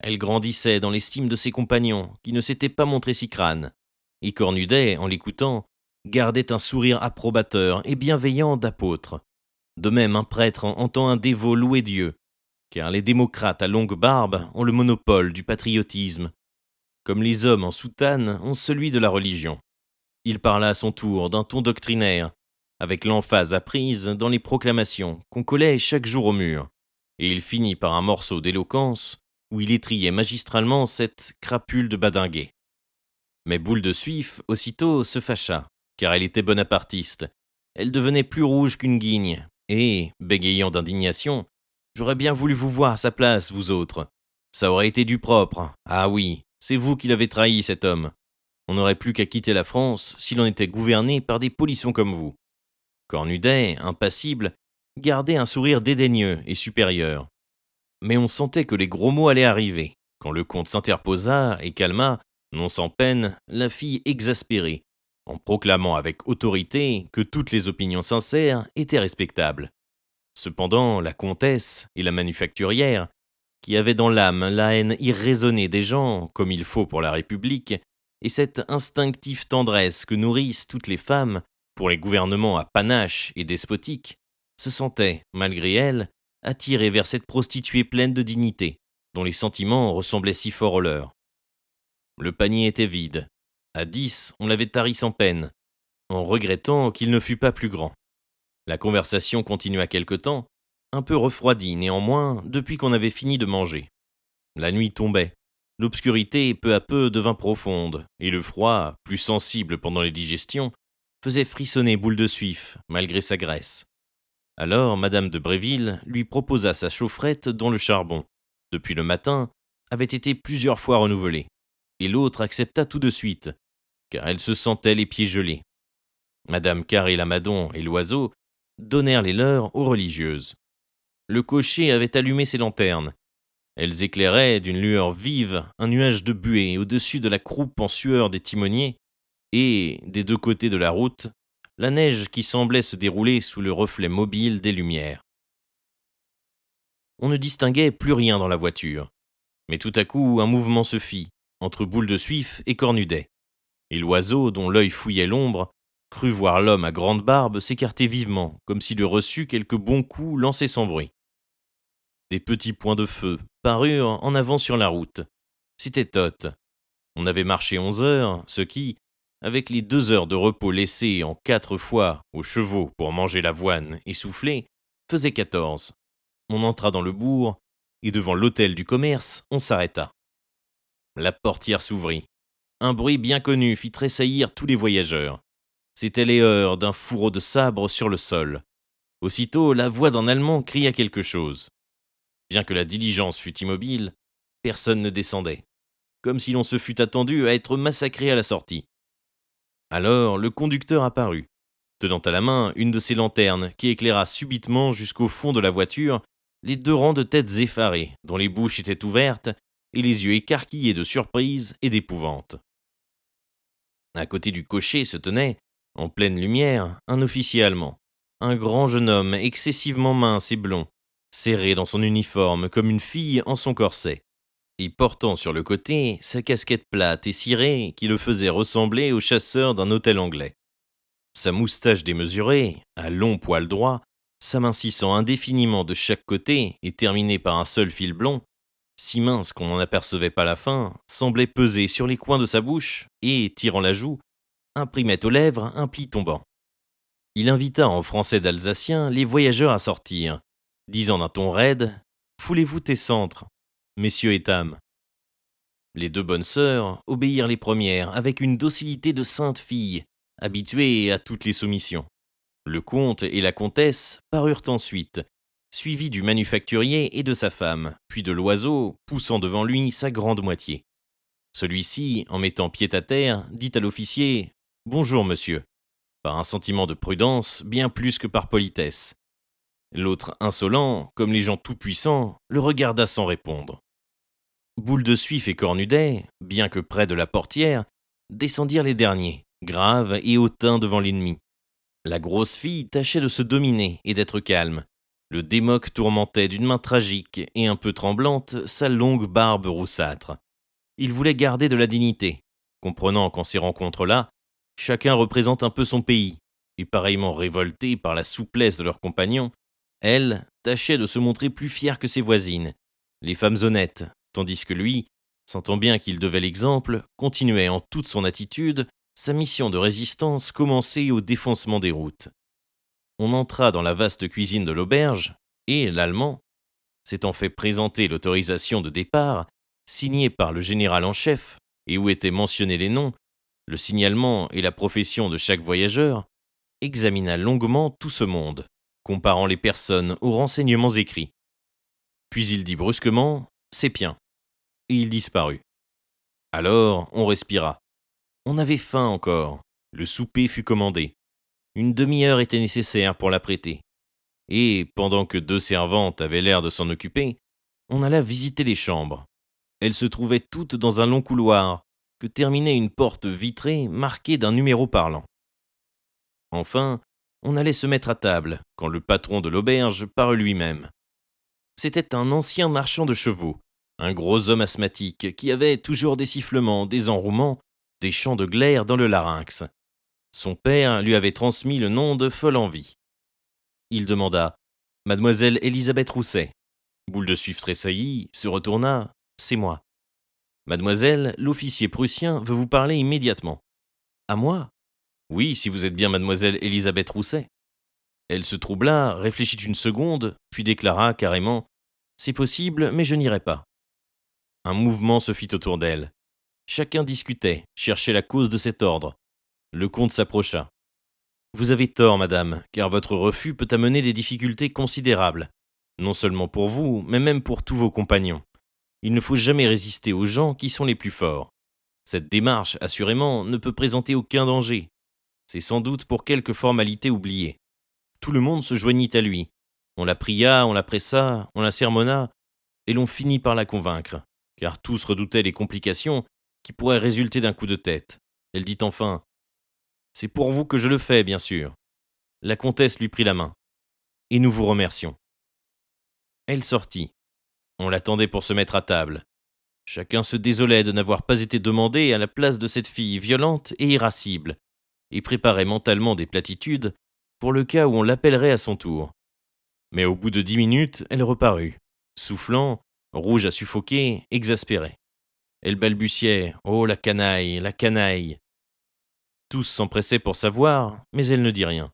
Elle grandissait dans l'estime de ses compagnons, qui ne s'étaient pas montrés si crânes. Et Cornudet, en l'écoutant, gardait un sourire approbateur et bienveillant d'apôtre. De même, un prêtre entend un dévot louer Dieu, car les démocrates à longue barbe ont le monopole du patriotisme, comme les hommes en soutane ont celui de la religion. Il parla à son tour d'un ton doctrinaire, avec l'emphase apprise dans les proclamations qu'on collait chaque jour au mur, et il finit par un morceau d'éloquence où il étriait magistralement cette crapule de badinguet. Mais Boule de Suif, aussitôt, se fâcha, car elle était bonapartiste. Elle devenait plus rouge qu'une guigne, et, bégayant d'indignation, « J'aurais bien voulu vous voir à sa place, vous autres. Ça aurait été du propre. Ah oui, c'est vous qui l'avez trahi, cet homme. On n'aurait plus qu'à quitter la France s'il en était gouverné par des polissons comme vous. » Cornudet, impassible, gardait un sourire dédaigneux et supérieur. Mais on sentait que les gros mots allaient arriver, quand le comte s'interposa et calma, non sans peine, la fille exaspérée, en proclamant avec autorité que toutes les opinions sincères étaient respectables. Cependant, la comtesse et la manufacturière, qui avaient dans l'âme la haine irraisonnée des gens, comme il faut pour la République, et cette instinctive tendresse que nourrissent toutes les femmes pour les gouvernements à panache et despotiques, se sentaient, malgré elles, attirées vers cette prostituée pleine de dignité, dont les sentiments ressemblaient si fort aux leurs. Le panier était vide. À 10, on l'avait tari sans peine, en regrettant qu'il ne fût pas plus grand. La conversation continua quelque temps, un peu refroidie néanmoins depuis qu'on avait fini de manger. La nuit tombait. L'obscurité peu à peu devint profonde, et le froid, plus sensible pendant les digestions, faisait frissonner Boule de Suif, malgré sa graisse. Alors Madame de Bréville lui proposa sa chaufferette dont le charbon, depuis le matin, avait été plusieurs fois renouvelé, et l'autre accepta tout de suite, car elle se sentait les pieds gelés. Madame Carré-Lamadon et Loiseau donnèrent les leurs aux religieuses. Le cocher avait allumé ses lanternes. Elles éclairaient d'une lueur vive un nuage de buée au-dessus de la croupe en sueur des timoniers, et, des deux côtés de la route, la neige qui semblait se dérouler sous le reflet mobile des lumières. On ne distinguait plus rien dans la voiture, mais tout à coup un mouvement se fit, entre Boule de Suif et Cornudet, et l'oiseau, dont l'œil fouillait l'ombre, crut voir l'homme à grande barbe s'écarter vivement, comme s'il eût reçu quelque bon coup lancé sans bruit. Des petits points de feu parurent en avant sur la route. C'était Tot. On avait marché 11 heures, ce qui, avec les 2 heures de repos laissées en 4 fois aux chevaux pour manger l'avoine et souffler, faisait 14. On entra dans le bourg, et devant l'hôtel du commerce, on s'arrêta. La portière s'ouvrit. Un bruit bien connu fit tressaillir tous les voyageurs. C'étaient les heurts d'un fourreau de sabre sur le sol. Aussitôt, la voix d'un Allemand cria quelque chose. Bien que la diligence fût immobile, personne ne descendait, comme si l'on se fût attendu à être massacré à la sortie. Alors le conducteur apparut, tenant à la main une de ces lanternes qui éclaira subitement jusqu'au fond de la voiture les deux rangs de têtes effarées, dont les bouches étaient ouvertes, et les yeux écarquillés de surprise et d'épouvante. À côté du cocher se tenait, en pleine lumière, un officier allemand, un grand jeune homme excessivement mince et blond, serré dans son uniforme comme une fille en son corset, et portant sur le côté sa casquette plate et cirée qui le faisait ressembler au chasseur d'un hôtel anglais. Sa moustache démesurée, à longs poils droits, s'amincissant indéfiniment de chaque côté et terminée par un seul fil blond, si mince qu'on n'en apercevait pas la fin, semblait peser sur les coins de sa bouche et, tirant la joue, imprimait aux lèvres un pli tombant. Il invita en français d'alsacien les voyageurs à sortir, disant d'un ton raide « Foulez-vous tes centres, messieurs et dames ». Les deux bonnes sœurs obéirent les premières avec une docilité de saintes filles, habituées à toutes les soumissions. Le comte et la comtesse parurent ensuite, suivis du manufacturier et de sa femme, puis de l'oiseau, poussant devant lui sa grande moitié. Celui-ci, en mettant pied à terre, dit à l'officier « Bonjour, monsieur », par un sentiment de prudence bien plus que par politesse. L'autre, insolent, comme les gens tout-puissants, le regarda sans répondre. Boule de Suif et Cornudet, bien que près de la portière, descendirent les derniers, graves et hautains devant l'ennemi. La grosse fille tâchait de se dominer et d'être calme. Le démoc tourmentait d'une main tragique et un peu tremblante sa longue barbe roussâtre. Il voulait garder de la dignité, comprenant qu'en ces rencontres-là, chacun représente un peu son pays, et pareillement révoltée par la souplesse de leurs compagnons, elle tâchait de se montrer plus fière que ses voisines, les femmes honnêtes, tandis que lui, sentant bien qu'il devait l'exemple, continuait en toute son attitude sa mission de résistance commencée au défoncement des routes. On entra dans la vaste cuisine de l'auberge, et l'Allemand, s'étant fait présenter l'autorisation de départ, signée par le général en chef, et où étaient mentionnés les noms, le signalement et la profession de chaque voyageur, examina longuement tout ce monde, comparant les personnes aux renseignements écrits. Puis il dit brusquement « C'est bien », et il disparut. Alors on respira. On avait faim encore. Le souper fut commandé. Une demi-heure était nécessaire pour l'apprêter. Et, pendant que deux servantes avaient l'air de s'en occuper, on alla visiter les chambres. Elles se trouvaient toutes dans un long couloir, que terminait une porte vitrée marquée d'un numéro parlant. Enfin, on allait se mettre à table, quand le patron de l'auberge parut lui-même. C'était un ancien marchand de chevaux, un gros homme asthmatique qui avait toujours des sifflements, des enrouements, des chants de glaire dans le larynx. Son père lui avait transmis le nom de Folle-Envie. Il demanda « Mademoiselle Élisabeth Rousset ». Boule de Suif tressaillit, se retourna « C'est moi ». « Mademoiselle, l'officier prussien veut vous parler immédiatement. »« À moi ?»« Oui, si vous êtes bien mademoiselle Élisabeth Rousset. » Elle se troubla, réfléchit une seconde, puis déclara carrément « C'est possible, mais je n'irai pas. » Un mouvement se fit autour d'elle. Chacun discutait, cherchait la cause de cet ordre. Le comte s'approcha. « Vous avez tort, madame, car votre refus peut amener des difficultés considérables, non seulement pour vous, mais même pour tous vos compagnons. Il ne faut jamais résister aux gens qui sont les plus forts. Cette démarche, assurément, ne peut présenter aucun danger. C'est sans doute pour quelque formalité oubliée. Tout le monde se joignit à lui. On la pria, on la pressa, on la sermonna, et l'on finit par la convaincre, car tous redoutaient les complications qui pourraient résulter d'un coup de tête. Elle dit enfin « C'est pour vous que je le fais, bien sûr. » La comtesse lui prit la main. « Et nous vous remercions. » Elle sortit. On l'attendait pour se mettre à table. Chacun se désolait de n'avoir pas été demandé à la place de cette fille violente et irascible, et préparait mentalement des platitudes pour le cas où on l'appellerait à son tour. Mais au bout de 10 minutes, elle reparut, soufflant, rouge à suffoquer, exaspérée. Elle balbutiait « Oh, la canaille, la canaille !» Tous s'empressaient pour savoir, mais elle ne dit rien.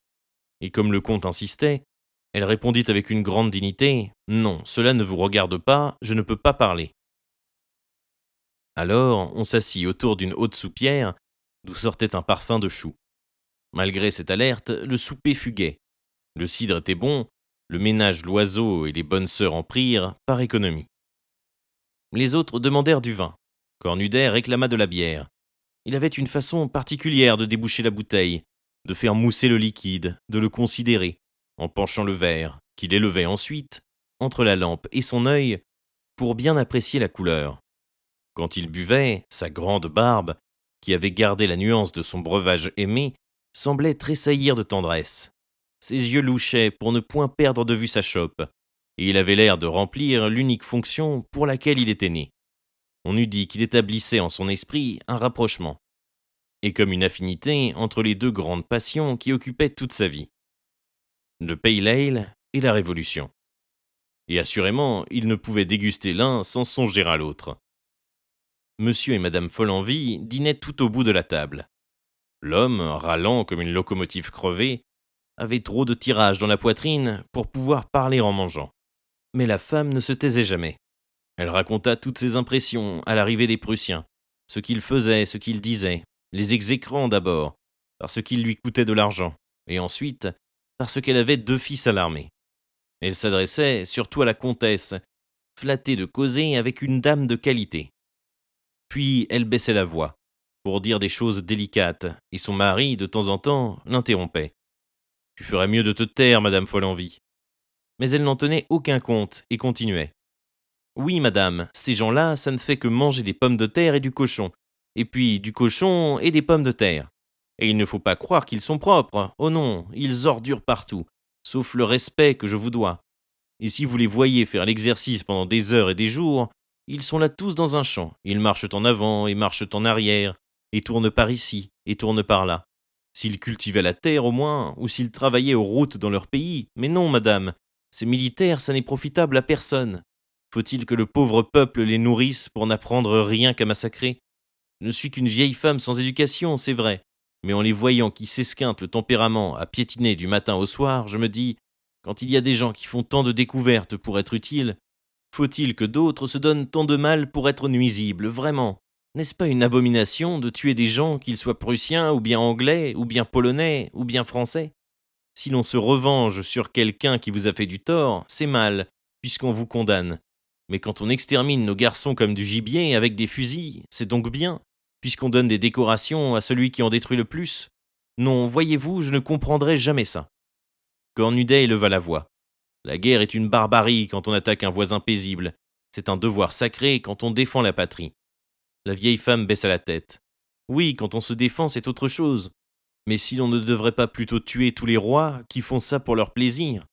Et comme le comte insistait, elle répondit avec une grande dignité « Non, cela ne vous regarde pas, je ne peux pas parler. » Alors, on s'assit autour d'une haute soupière d'où sortait un parfum de choux. Malgré cette alerte, le souper fut gai. Le cidre était bon, le ménage Loiseau et les bonnes sœurs en prirent par économie. Les autres demandèrent du vin. Cornudet réclama de la bière. Il avait une façon particulière de déboucher la bouteille, de faire mousser le liquide, de le considérer, en penchant le verre, qu'il élevait ensuite, entre la lampe et son œil pour bien apprécier la couleur. Quand il buvait, sa grande barbe, qui avait gardé la nuance de son breuvage aimé, semblait tressaillir de tendresse. Ses yeux louchaient pour ne point perdre de vue sa chope, et il avait l'air de remplir l'unique fonction pour laquelle il était né. On eût dit qu'il établissait en son esprit un rapprochement, et comme une affinité entre les deux grandes passions qui occupaient toute sa vie, le pale ale et la révolution. Et assurément, il ne pouvait déguster l'un sans songer à l'autre. Monsieur et madame Follenvie dînaient tout au bout de la table. L'homme, râlant comme une locomotive crevée, avait trop de tirage dans la poitrine pour pouvoir parler en mangeant. Mais la femme ne se taisait jamais. Elle raconta toutes ses impressions à l'arrivée des Prussiens, ce qu'ils faisaient, ce qu'ils disaient, les exécrant d'abord, parce qu'il lui coûtait de l'argent, et ensuite parce qu'elle avait 2 fils à l'armée. Elle s'adressait surtout à la comtesse, flattée de causer avec une dame de qualité. Puis elle baissait la voix, pour dire des choses délicates, et son mari, de temps en temps, l'interrompait. « Tu ferais mieux de te taire, madame Follenvie. » Mais elle n'en tenait aucun compte, et continuait. « Oui, madame, ces gens-là, ça ne fait que manger des pommes de terre et du cochon, et puis du cochon et des pommes de terre. Et il ne faut pas croire qu'ils sont propres, oh non, ils ordurent partout, sauf le respect que je vous dois. Et si vous les voyez faire l'exercice pendant des heures et des jours, ils sont là tous dans un champ, ils marchent en avant et marchent en arrière, et tournent par ici, et tournent par là. S'ils cultivaient la terre au moins, ou s'ils travaillaient aux routes dans leur pays, mais non, madame, ces militaires, ça n'est profitable à personne. Faut-il que le pauvre peuple les nourrisse pour n'apprendre rien qu'à massacrer? Je ne suis qu'une vieille femme sans éducation, c'est vrai, mais en les voyant qui s'esquintent le tempérament à piétiner du matin au soir, je me dis, quand il y a des gens qui font tant de découvertes pour être utiles, faut-il que d'autres se donnent tant de mal pour être nuisibles, vraiment? N'est-ce pas une abomination de tuer des gens, qu'ils soient prussiens, ou bien anglais, ou bien polonais, ou bien français? Si l'on se revenge sur quelqu'un qui vous a fait du tort, c'est mal, puisqu'on vous condamne. Mais quand on extermine nos garçons comme du gibier avec des fusils, c'est donc bien, puisqu'on donne des décorations à celui qui en détruit le plus. Non, voyez-vous, je ne comprendrai jamais ça. Cornudet éleva la voix. La guerre est une barbarie quand on attaque un voisin paisible. C'est un devoir sacré quand on défend la patrie. La vieille femme baissa la tête. Oui, quand on se défend, c'est autre chose. Mais si l'on ne devrait pas plutôt tuer tous les rois qui font ça pour leur plaisir?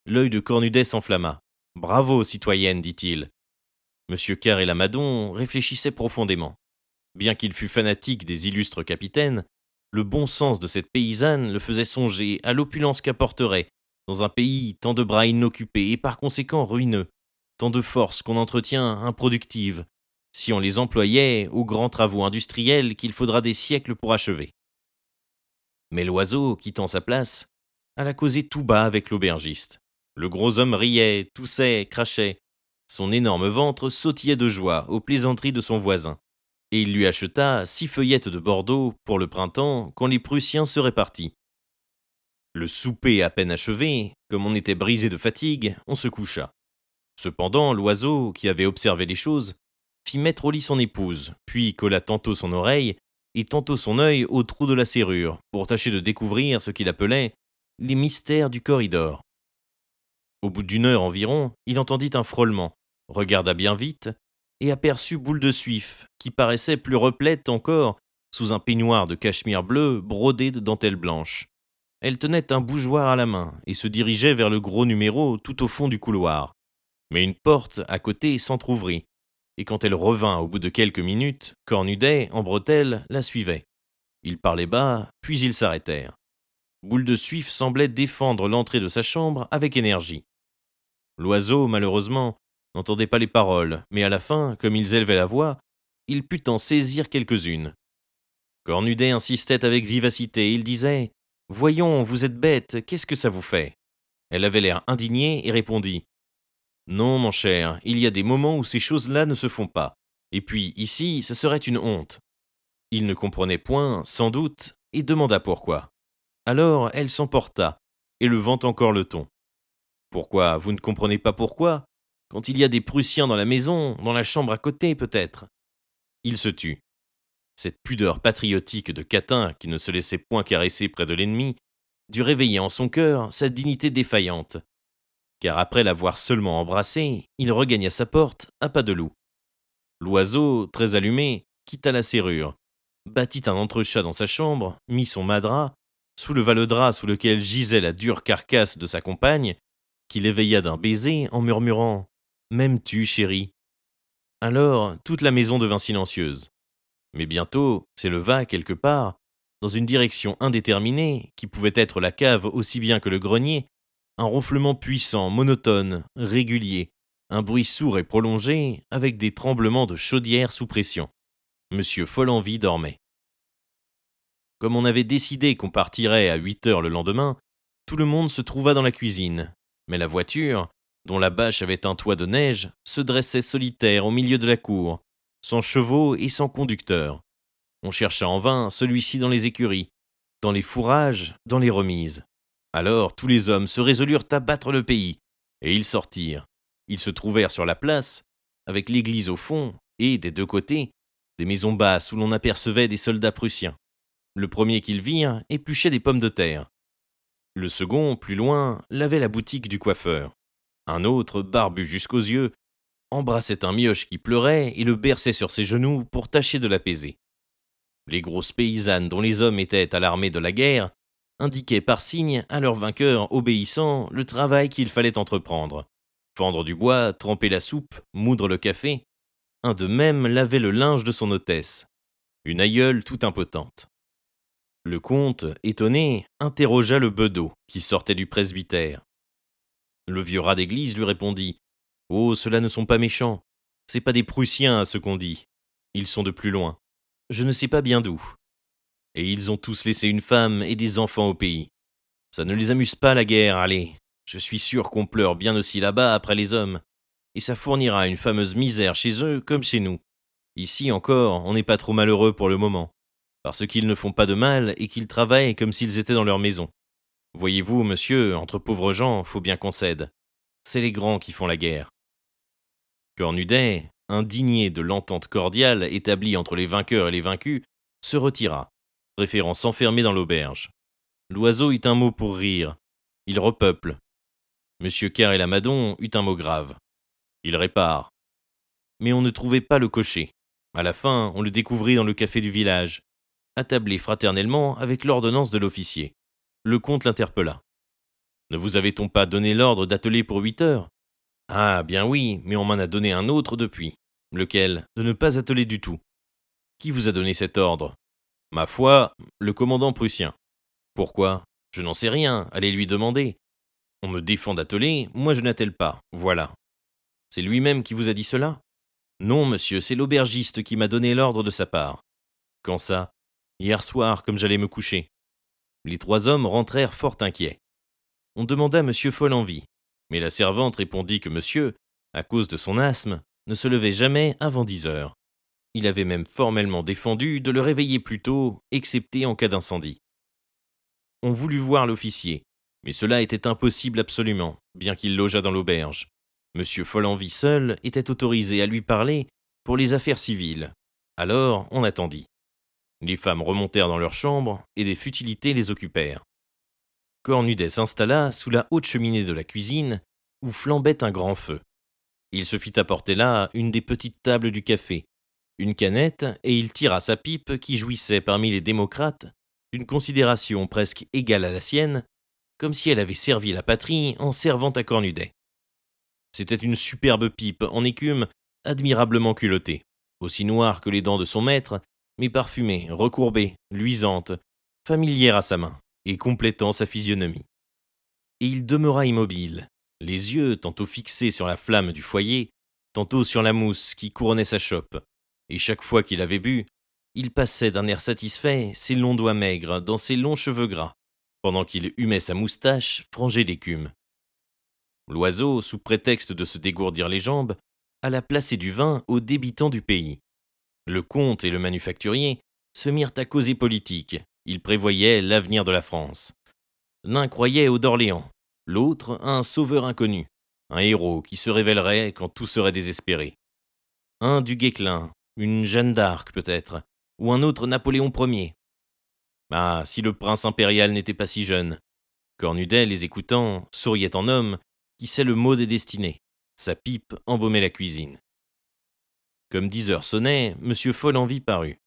L'œil de Cornudet s'enflamma. Bravo, citoyenne, dit-il. Monsieur Carré Lamadon réfléchissait profondément. Bien qu'il fût fanatique des illustres capitaines, le bon sens de cette paysanne le faisait songer à l'opulence qu'apporterait, dans un pays, tant de bras inoccupés et par conséquent ruineux, tant de forces qu'on entretient improductives, si on les employait aux grands travaux industriels qu'il faudra des siècles pour achever. Mais l'oiseau, quittant sa place, alla causer tout bas avec l'aubergiste. Le gros homme riait, toussait, crachait. Son énorme ventre sautillait de joie aux plaisanteries de son voisin. Et il lui acheta 6 feuillettes de Bordeaux pour le printemps quand les Prussiens seraient partis. Le souper à peine achevé, comme on était brisé de fatigue, on se coucha. Cependant, l'oiseau, qui avait observé les choses, fit mettre au lit son épouse, puis colla tantôt son oreille et tantôt son œil au trou de la serrure, pour tâcher de découvrir ce qu'il appelait les mystères du corridor. Au bout d'une heure environ, il entendit un frôlement, regarda bien vite, et aperçut Boule de Suif, qui paraissait plus replète encore, sous un peignoir de cachemire bleu brodé de dentelle blanche. Elle tenait un bougeoir à la main, et se dirigeait vers le gros numéro tout au fond du couloir. Mais une porte, à côté, s'entr'ouvrit, et quand elle revint au bout de quelques minutes, Cornudet, en bretelles, la suivait. Ils parlaient bas, puis ils s'arrêtèrent. Boule de Suif semblait défendre l'entrée de sa chambre avec énergie. L'oiseau, malheureusement, n'entendait pas les paroles, mais à la fin, comme ils élevaient la voix, il put en saisir quelques-unes. Cornudet insistait avec vivacité, il disait « Voyons, vous êtes bête, qu'est-ce que ça vous fait ?» Elle avait l'air indignée et répondit « Non, mon cher, il y a des moments où ces choses-là ne se font pas. Et puis, ici, ce serait une honte. » Il ne comprenait point, sans doute, et demanda pourquoi. Alors elle s'emporta, élevant encore le ton. Pourquoi? Vous ne comprenez pas pourquoi? Quand il y a des Prussiens dans la maison, dans la chambre à côté, peut-être. Il se tut. Cette pudeur patriotique de catin qui ne se laissait point caresser près de l'ennemi dut réveiller en son cœur sa dignité défaillante. car après l'avoir seulement embrassé, il regagna sa porte à pas de loup. L'oiseau, très allumé, quitta la serrure, battit un entrechat dans sa chambre, mit son madras, souleva le drap sous lequel gisait la dure carcasse de sa compagne, qu'il éveilla d'un baiser en murmurant « M'aimes-tu, chérie ?» Alors toute la maison devint silencieuse. Mais bientôt s'éleva quelque part, dans une direction indéterminée, qui pouvait être la cave aussi bien que le grenier, un ronflement puissant, monotone, régulier, un bruit sourd et prolongé, avec des tremblements de chaudière sous pression. Monsieur Follenvie dormait. Comme on avait décidé qu'on partirait à 8 heures le lendemain, tout le monde se trouva dans la cuisine. Mais la voiture, dont la bâche avait un toit de neige, se dressait solitaire au milieu de la cour, sans chevaux et sans conducteur. On chercha en vain celui-ci dans les écuries, dans les fourrages, dans les remises. Alors tous les hommes se résolurent à battre le pays, et ils sortirent. Ils se trouvèrent sur la place, avec l'église au fond, et, des deux côtés, des maisons basses où l'on apercevait des soldats prussiens. Le premier qu'ils virent épluchait des pommes de terre. Le second, plus loin, lavait la boutique du coiffeur. Un autre, barbu jusqu'aux yeux, embrassait un mioche qui pleurait et le berçait sur ses genoux pour tâcher de l'apaiser. Les grosses paysannes dont les hommes étaient alarmés de la guerre indiquaient par signe à leurs vainqueurs obéissants le travail qu'il fallait entreprendre. Fendre du bois, tremper la soupe, moudre le café. Un d'eux même lavait le linge de son hôtesse, une aïeule tout impotente. Le comte, étonné, interrogea le bedeau qui sortait du presbytère. Le vieux rat d'église lui répondit « Oh, ceux-là ne sont pas méchants. C'est pas des Prussiens à ce qu'on dit. Ils sont de plus loin. Je ne sais pas bien d'où. Et ils ont tous laissé une femme et des enfants au pays. Ça ne les amuse pas la guerre, allez. Je suis sûr qu'on pleure bien aussi là-bas après les hommes. Et ça fournira une fameuse misère chez eux comme chez nous. Ici encore, on n'est pas trop malheureux pour le moment. Parce qu'ils ne font pas de mal et qu'ils travaillent comme s'ils étaient dans leur maison. Voyez-vous, monsieur, entre pauvres gens, faut bien qu'on cède. C'est les grands qui font la guerre. » Cornudet, indigné de l'entente cordiale établie entre les vainqueurs et les vaincus, se retira, préférant s'enfermer dans l'auberge. L'oiseau eut un mot pour rire. Il repeuple. Monsieur Carré-Lamadon eut un mot grave. Il répare. Mais on ne trouvait pas le cocher. À la fin, on le découvrit dans le café du village, attablé fraternellement avec l'ordonnance de l'officier. Le comte l'interpella. Ne vous avait-on pas donné l'ordre d'atteler pour 8 heures ? Ah, bien oui, mais on m'en a donné un autre depuis. Lequel ? De ne pas atteler du tout. Qui vous a donné cet ordre ? Ma foi, le commandant prussien. Pourquoi ? Je n'en sais rien, allez lui demander. On me défend d'atteler, moi je n'attelle pas, voilà. C'est lui-même qui vous a dit cela ? Non, monsieur, c'est l'aubergiste qui m'a donné l'ordre de sa part. Quand ça ? Hier soir, comme j'allais me coucher. Les 3 hommes rentrèrent fort inquiets. On demanda monsieur Follenvie, mais la servante répondit que monsieur, à cause de son asthme, ne se levait jamais avant 10 heures. Il avait même formellement défendu de le réveiller plus tôt, excepté en cas d'incendie. On voulut voir l'officier, mais cela était impossible absolument, bien qu'il logeât dans l'auberge. Monsieur Follenvie seul était autorisé à lui parler pour les affaires civiles. Alors on attendit. Les femmes remontèrent dans leur chambre et des futilités les occupèrent. Cornudet s'installa sous la haute cheminée de la cuisine où flambait un grand feu. Il se fit apporter là une des petites tables du café, une canette, et il tira sa pipe qui jouissait parmi les démocrates d'une considération presque égale à la sienne, comme si elle avait servi la patrie en servant à Cornudet. C'était une superbe pipe en écume admirablement culottée, aussi noire que les dents de son maître, mais parfumée, recourbée, luisante, familière à sa main, et complétant sa physionomie. Et il demeura immobile, les yeux tantôt fixés sur la flamme du foyer, tantôt sur la mousse qui couronnait sa chope, et chaque fois qu'il avait bu, il passait d'un air satisfait ses longs doigts maigres dans ses longs cheveux gras, pendant qu'il humait sa moustache frangée d'écume. L'oiseau, sous prétexte de se dégourdir les jambes, alla placer du vin aux débitants du pays. Le comte et le manufacturier se mirent à causer politique. Ils prévoyaient l'avenir de la France. L'un croyait au d'Orléans, l'autre à un sauveur inconnu, un héros qui se révélerait quand tout serait désespéré. Un du Guesclin, une Jeanne d'Arc peut-être, ou un autre Napoléon Ier. Ah, si le prince impérial n'était pas si jeune. Cornudet, les écoutant, souriait en homme qui sait le mot des destinées. Sa pipe embaumait la cuisine. Comme 10 heures sonnaient, M. Follenvie parut.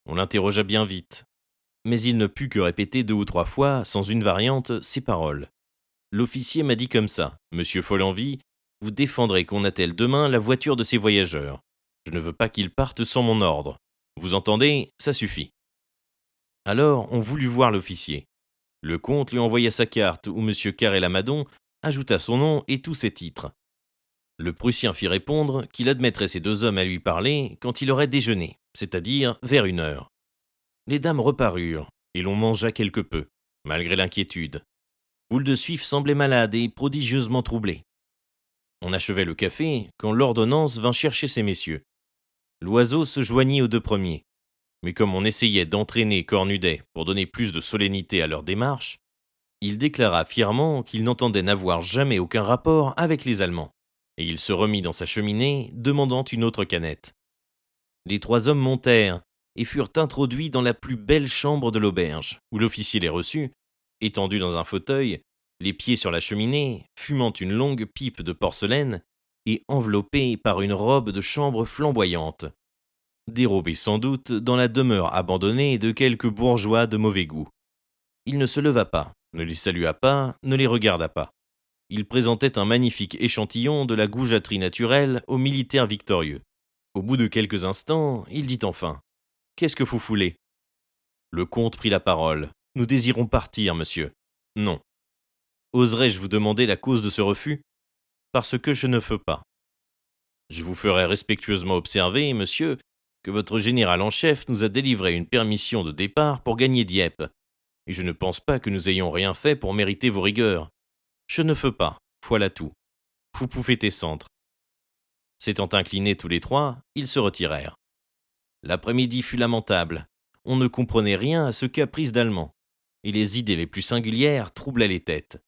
On l'interrogea bien vite, mais il ne put que répéter 2 ou 3 fois, sans une variante, ces paroles. L'officier m'a dit comme ça, Monsieur Follenvie, vous défendrez qu'on attelle demain la voiture de ces voyageurs. Je ne veux pas qu'ils partent sans mon ordre. Vous entendez, ça suffit. Alors, on voulut voir l'officier. Le comte lui envoya sa carte où Monsieur Carré-Lamadon ajouta son nom et tous ses titres. Le Prussien fit répondre qu'il admettrait ces 2 hommes à lui parler quand il aurait déjeuné, c'est-à-dire vers 1 heure. Les dames reparurent, et l'on mangea quelque peu, malgré l'inquiétude. Boule de Suif semblait malade et prodigieusement troublé. On achevait le café quand l'ordonnance vint chercher ces messieurs. Loiseau se joignit aux 2 premiers. Mais comme on essayait d'entraîner Cornudet pour donner plus de solennité à leur démarche, il déclara fièrement qu'il n'entendait n'avoir jamais aucun rapport avec les Allemands. Et il se remit dans sa cheminée, demandant une autre canette. Les 3 hommes montèrent et furent introduits dans la plus belle chambre de l'auberge, où l'officier les reçut, étendu dans un fauteuil, les pieds sur la cheminée, fumant une longue pipe de porcelaine et enveloppé par une robe de chambre flamboyante, dérobé sans doute dans la demeure abandonnée de quelques bourgeois de mauvais goût. Il ne se leva pas, ne les salua pas, ne les regarda pas. Il présentait un magnifique échantillon de la goujaterie naturelle aux militaires victorieux. Au bout de quelques instants, il dit enfin « Qu'est-ce que vous foulez ?» Le comte prit la parole. « Nous désirons partir, monsieur. »« Non. » »« Oserais-je vous demander la cause de ce refus ? » ?»« Parce que je ne veux pas. » »« Je vous ferai respectueusement observer, monsieur, que votre général en chef nous a délivré une permission de départ pour gagner Dieppe, et je ne pense pas que nous ayons rien fait pour mériter vos rigueurs. Je ne veux pas, voilà tout. Vous pouvez descendre. » S'étant inclinés tous les 3, ils se retirèrent. L'après-midi fut lamentable. On ne comprenait rien à ce caprice d'Allemand, et les idées les plus singulières troublaient les têtes.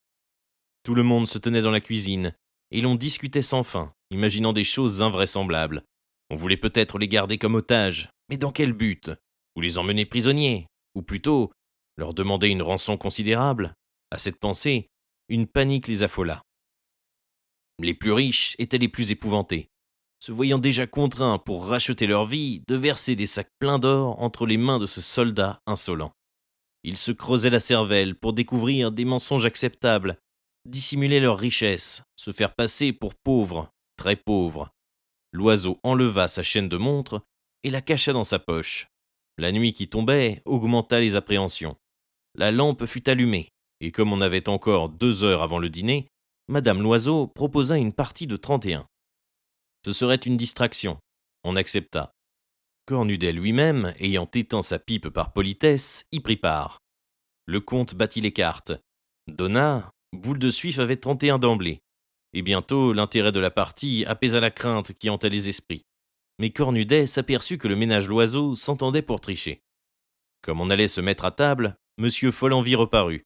Tout le monde se tenait dans la cuisine, et l'on discutait sans fin, imaginant des choses invraisemblables. On voulait peut-être les garder comme otages, mais dans quel but ? Ou les emmener prisonniers ? Ou plutôt, leur demander une rançon considérable ? À cette pensée, une panique les affola. Les plus riches étaient les plus épouvantés, se voyant déjà contraints pour racheter leur vie de verser des sacs pleins d'or entre les mains de ce soldat insolent. Ils se creusaient la cervelle pour découvrir des mensonges acceptables, dissimuler leur richesse, se faire passer pour pauvres, très pauvres. Loiseau enleva sa chaîne de montre et la cacha dans sa poche. La nuit qui tombait augmenta les appréhensions. La lampe fut allumée, et comme on avait encore 2 heures avant le dîner, Madame Loiseau proposa une partie de 31. Ce serait une distraction. On accepta. Cornudet lui-même, ayant éteint sa pipe par politesse, y prit part. Le comte battit les cartes. Donna, Boule de Suif avait 31 d'emblée. Et bientôt, l'intérêt de la partie apaisa la crainte qui hantait les esprits. Mais Cornudet s'aperçut que le ménage Loiseau s'entendait pour tricher. Comme on allait se mettre à table, M. Follenvie reparut.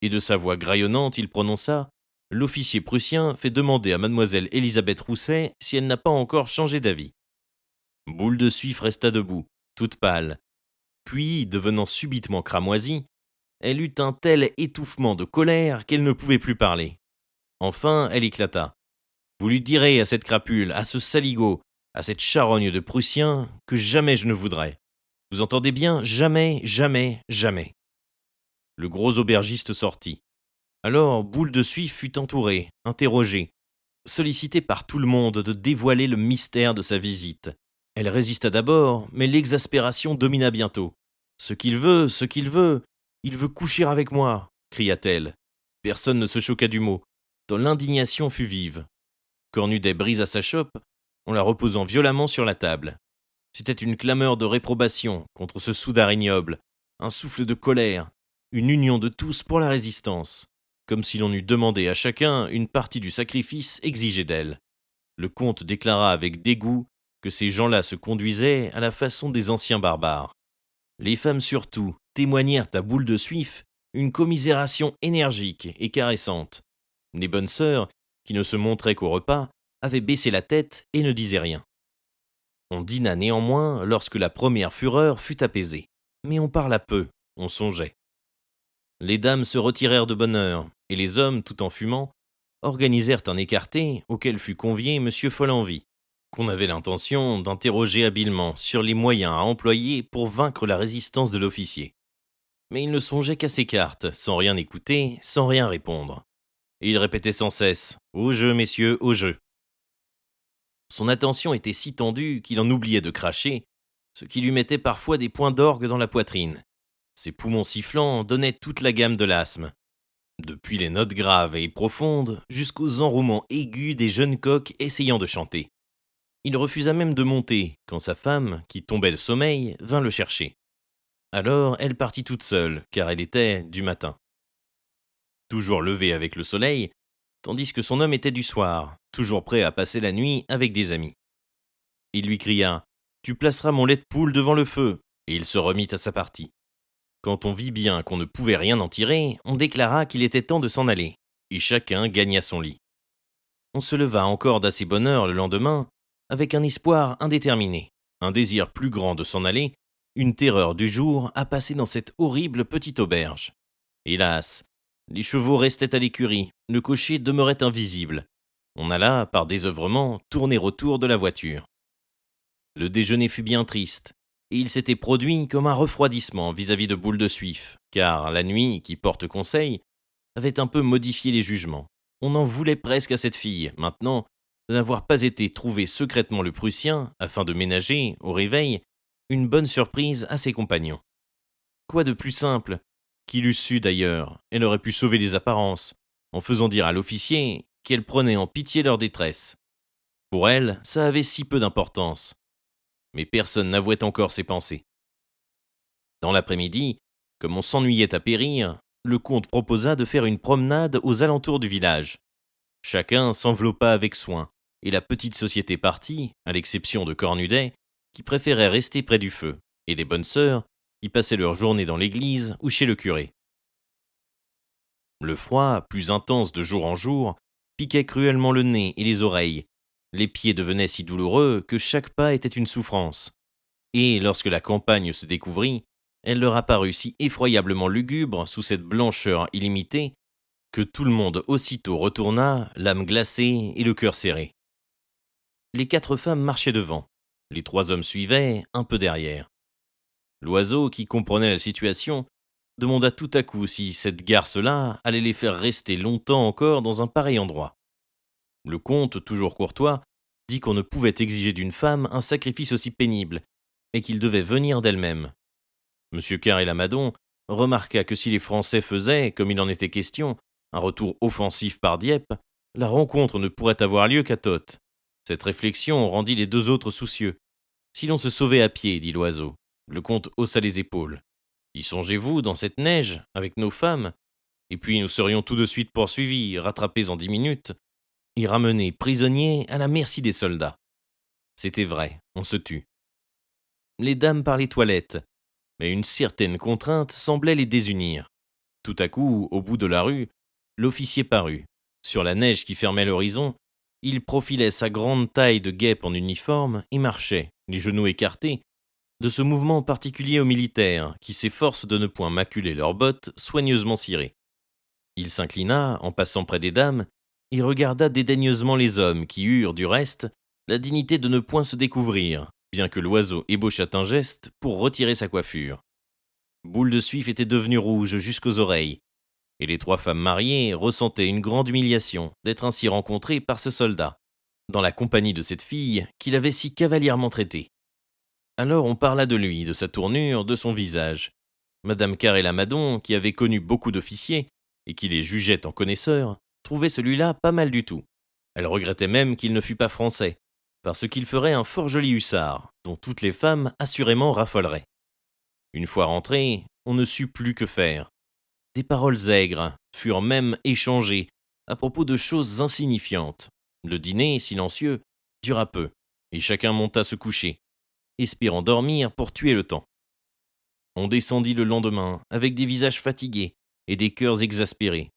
Et de sa voix graillonnante, il prononça « L'officier prussien fait demander à mademoiselle Élisabeth Rousset si elle n'a pas encore changé d'avis. » Boule de Suif resta debout, toute pâle. Puis, devenant subitement cramoisie, elle eut un tel étouffement de colère qu'elle ne pouvait plus parler. Enfin, elle éclata. « Vous lui direz à cette crapule, à ce saligaud, à cette charogne de Prussien, que jamais je ne voudrais. Vous entendez bien, jamais, jamais, jamais. » Le gros aubergiste sortit. Alors Boule de Suif fut entouré, interrogé, sollicité par tout le monde de dévoiler le mystère de sa visite. Elle résista d'abord, mais l'exaspération domina bientôt. « Ce qu'il veut, il veut coucher avec moi !» cria-t-elle. Personne ne se choqua du mot, tant l'indignation fut vive. Cornudet brisa sa chope en la reposant violemment sur la table. C'était une clameur de réprobation contre ce soudard ignoble, un souffle de colère, une union de tous pour la résistance, comme si l'on eût demandé à chacun une partie du sacrifice exigé d'elle. Le comte déclara avec dégoût que ces gens-là se conduisaient à la façon des anciens barbares. Les femmes surtout témoignèrent à Boule de Suif une commisération énergique et caressante. Les bonnes sœurs, qui ne se montraient qu'au repas, avaient baissé la tête et ne disaient rien. On dîna néanmoins lorsque la première fureur fut apaisée. Mais on parla peu, on songeait. Les dames se retirèrent de bonne heure, et les hommes, tout en fumant, organisèrent un écarté auquel fut convié M. Follenvie, qu'on avait l'intention d'interroger habilement sur les moyens à employer pour vaincre la résistance de l'officier. Mais il ne songeait qu'à ses cartes, sans rien écouter, sans rien répondre. Et il répétait sans cesse « Au jeu, messieurs, au jeu ». Son attention était si tendue qu'il en oubliait de cracher, ce qui lui mettait parfois des points d'orgue dans la poitrine. Ses poumons sifflants donnaient toute la gamme de l'asthme. Depuis les notes graves et profondes jusqu'aux enrouements aigus des jeunes coqs essayant de chanter. Il refusa même de monter quand sa femme, qui tombait de sommeil, vint le chercher. Alors elle partit toute seule, car elle était du matin. Toujours levée avec le soleil, tandis que son homme était du soir, toujours prêt à passer la nuit avec des amis. Il lui cria « Tu placeras mon lait de poule devant le feu », et il se remit à sa partie. Quand on vit bien qu'on ne pouvait rien en tirer, on déclara qu'il était temps de s'en aller, et chacun gagna son lit. On se leva encore d'assez bonne heure le lendemain, avec un espoir indéterminé, un désir plus grand de s'en aller, une terreur du jour à passer dans cette horrible petite auberge. Hélas, les chevaux restaient à l'écurie, le cocher demeurait invisible. On alla, par désœuvrement, tourner autour de la voiture. Le déjeuner fut bien triste, et il s'était produit comme un refroidissement vis-à-vis de Boule de Suif, car la nuit, qui porte conseil, avait un peu modifié les jugements. On en voulait presque à cette fille, maintenant, de n'avoir pas été trouver secrètement le Prussien, afin de ménager, au réveil, une bonne surprise à ses compagnons. Quoi de plus simple? Qu'il eût su d'ailleurs, elle aurait pu sauver les apparences, en faisant dire à l'officier qu'elle prenait en pitié leur détresse. Pour elle, ça avait si peu d'importance. Mais personne n'avouait encore ses pensées. Dans l'après-midi, comme on s'ennuyait à périr, le comte proposa de faire une promenade aux alentours du village. Chacun s'enveloppa avec soin, et la petite société partit, à l'exception de Cornudet, qui préférait rester près du feu, et des bonnes sœurs, qui passaient leur journée dans l'église ou chez le curé. Le froid, plus intense de jour en jour, piquait cruellement le nez et les oreilles. Les pieds devenaient si douloureux que chaque pas était une souffrance. Et lorsque la campagne se découvrit, elle leur apparut si effroyablement lugubre sous cette blancheur illimitée que tout le monde aussitôt retourna, l'âme glacée et le cœur serré. Les 4 femmes marchaient devant, les 3 hommes suivaient, un peu derrière. L'oiseau, qui comprenait la situation, demanda tout à coup si cette garce-là allait les faire rester longtemps encore dans un pareil endroit. Le comte, toujours courtois, dit qu'on ne pouvait exiger d'une femme un sacrifice aussi pénible, et qu'il devait venir d'elle-même. M. Carré-Lamadon remarqua que si les Français faisaient, comme il en était question, un retour offensif par Dieppe, la rencontre ne pourrait avoir lieu qu'à Toth. Cette réflexion rendit les 2 autres soucieux. Si l'on se sauvait à pied, dit l'oiseau. Le comte haussa les épaules. Y songez-vous, dans cette neige, avec nos femmes? Et puis nous serions tout de suite poursuivis, rattrapés en 10 minutes, et ramenés prisonniers à la merci des soldats. C'était vrai, on se tut. Les dames parlaient toilette, mais une certaine contrainte semblait les désunir. Tout à coup, au bout de la rue, l'officier parut. Sur la neige qui fermait l'horizon, il profilait sa grande taille de guêpe en uniforme et marchait, les genoux écartés, de ce mouvement particulier aux militaires, qui s'efforcent de ne point maculer leurs bottes soigneusement cirées. Il s'inclina, en passant près des dames, et regarda dédaigneusement les hommes qui eurent, du reste, la dignité de ne point se découvrir, bien que l'oiseau ébauchât un geste pour retirer sa coiffure. Boule de Suif était devenue rouge jusqu'aux oreilles, et les 3 femmes mariées ressentaient une grande humiliation d'être ainsi rencontrées par ce soldat, dans la compagnie de cette fille qu'il avait si cavalièrement traitée. Alors on parla de lui, de sa tournure, de son visage. Madame Carré-Lamadon, qui avait connu beaucoup d'officiers, et qui les jugeait en connaisseurs, trouvait celui-là pas mal du tout. Elle regrettait même qu'il ne fût pas français, parce qu'il ferait un fort joli hussard, dont toutes les femmes assurément raffoleraient. Une fois rentré, on ne sut plus que faire. Des paroles aigres furent même échangées à propos de choses insignifiantes. Le dîner, silencieux, dura peu, et chacun monta se coucher, espérant dormir pour tuer le temps. On descendit le lendemain, avec des visages fatigués et des cœurs exaspérés.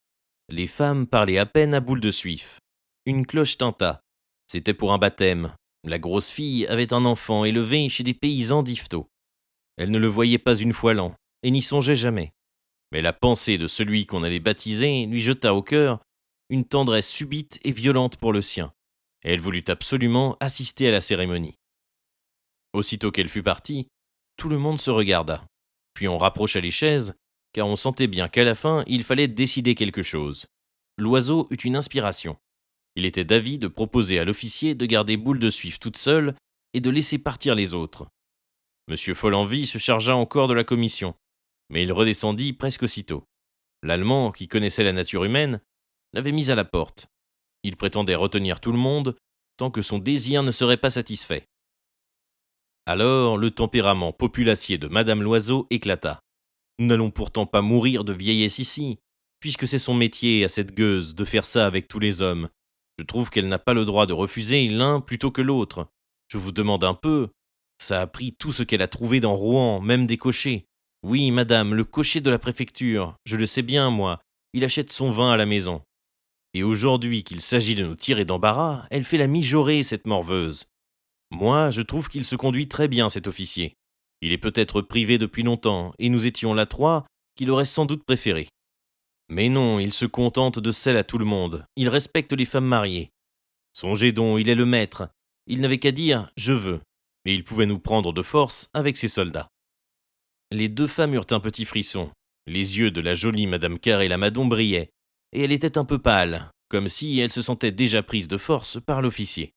Les femmes parlaient à peine à Boule de Suif. Une cloche tinta. C'était pour un baptême. La grosse fille avait un enfant élevé chez des paysans d'Yvetot. Elle ne le voyait pas une fois l'an, et n'y songeait jamais. Mais la pensée de celui qu'on allait baptiser lui jeta au cœur une tendresse subite et violente pour le sien, et elle voulut absolument assister à la cérémonie. Aussitôt qu'elle fut partie, tout le monde se regarda, puis on rapprocha les chaises, car on sentait bien qu'à la fin, il fallait décider quelque chose. L'oiseau eut une inspiration. Il était d'avis de proposer à l'officier de garder Boule de Suif toute seule et de laisser partir les autres. Monsieur Follenvie se chargea encore de la commission, mais il redescendit presque aussitôt. L'Allemand, qui connaissait la nature humaine, l'avait mis à la porte. Il prétendait retenir tout le monde tant que son désir ne serait pas satisfait. Alors le tempérament populacier de Madame Loiseau éclata. Nous n'allons pourtant pas mourir de vieillesse ici, puisque c'est son métier à cette gueuse de faire ça avec tous les hommes. Je trouve qu'elle n'a pas le droit de refuser l'un plutôt que l'autre. Je vous demande un peu. Ça a pris tout ce qu'elle a trouvé dans Rouen, même des cochers. Oui, madame, le cocher de la préfecture, je le sais bien, moi, il achète son vin à la maison. Et aujourd'hui qu'il s'agit de nous tirer d'embarras, elle fait la mijaurée, cette morveuse. Moi, je trouve qu'il se conduit très bien, cet officier. Il est peut-être privé depuis longtemps, et nous étions là trois, qu'il aurait sans doute préféré. Mais non, il se contente de celle à tout le monde. Il respecte les femmes mariées. Songez donc, il est le maître. Il n'avait qu'à dire « je veux », et il pouvait nous prendre de force avec ses soldats. Les deux femmes eurent un petit frisson. Les yeux de la jolie Madame Carré-Lamadon brillaient, et elle était un peu pâle, comme si elle se sentait déjà prise de force par l'officier.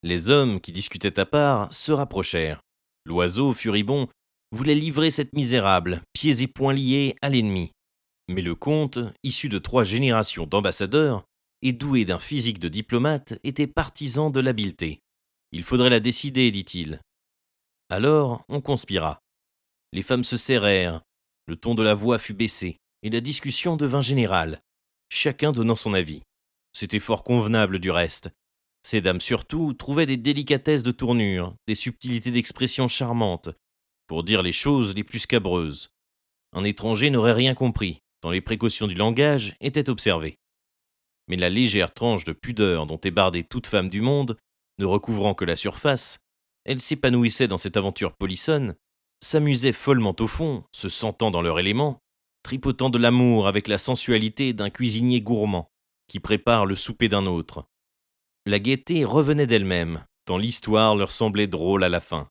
Les hommes, qui discutaient à part, se rapprochèrent. L'oiseau, furibond, voulait livrer cette misérable, pieds et poings liés, à l'ennemi. Mais le comte, issu de 3 générations d'ambassadeurs, et doué d'un physique de diplomate, était partisan de l'habileté. Il faudrait la décider, dit-il. Alors, on conspira. Les femmes se serrèrent, le ton de la voix fut baissé, et la discussion devint générale, chacun donnant son avis. C'était fort convenable du reste. Ces dames surtout trouvaient des délicatesses de tournure, des subtilités d'expression charmantes, pour dire les choses les plus scabreuses. Un étranger n'aurait rien compris, tant les précautions du langage étaient observées. Mais la légère tranche de pudeur dont est bardée toute femme du monde, ne recouvrant que la surface, elle s'épanouissait dans cette aventure polissonne, s'amusait follement au fond, se sentant dans leur élément, tripotant de l'amour avec la sensualité d'un cuisinier gourmand, qui prépare le souper d'un autre. La gaieté revenait d'elle-même, tant l'histoire leur semblait drôle à la fin.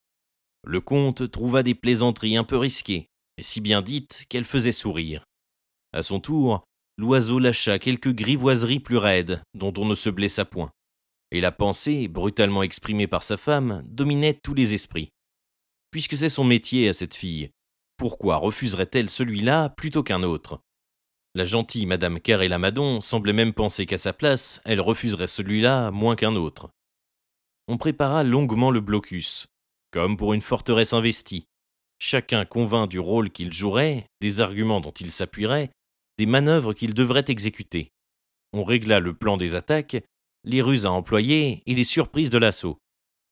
Le comte trouva des plaisanteries un peu risquées, mais si bien dites qu'elles faisaient sourire. À son tour, l'oiseau lâcha quelques grivoiseries plus raides, dont on ne se blessa point. Et la pensée, brutalement exprimée par sa femme, dominait tous les esprits. Puisque c'est son métier à cette fille, pourquoi refuserait-elle celui-là plutôt qu'un autre? La gentille Madame Carré-Lamadon semblait même penser qu'à sa place, elle refuserait celui-là moins qu'un autre. On prépara longuement le blocus, comme pour une forteresse investie. Chacun convint du rôle qu'il jouerait, des arguments dont il s'appuierait, des manœuvres qu'il devrait exécuter. On régla le plan des attaques, les ruses à employer et les surprises de l'assaut,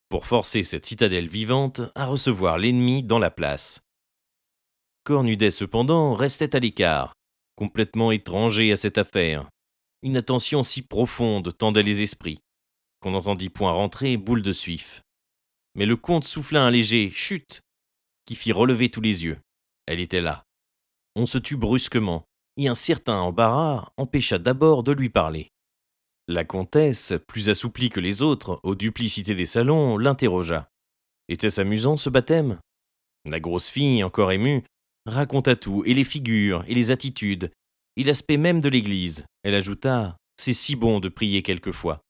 pour forcer cette citadelle vivante à recevoir l'ennemi dans la place. Cornudet, cependant, restait à l'écart, complètement étranger à cette affaire. Une attention si profonde tendait les esprits, qu'on n'entendit point rentrer Boule de Suif. Mais le comte souffla un léger « chut !» qui fit relever tous les yeux. Elle était là. On se tut brusquement, et un certain embarras empêcha d'abord de lui parler. La comtesse, plus assouplie que les autres aux duplicités des salons, l'interrogea. Était-ce amusant ce baptême? La grosse fille, encore émue, raconta tout, et les figures, et les attitudes, et l'aspect même de l'église. Elle ajouta « c'est si bon de prier quelquefois ».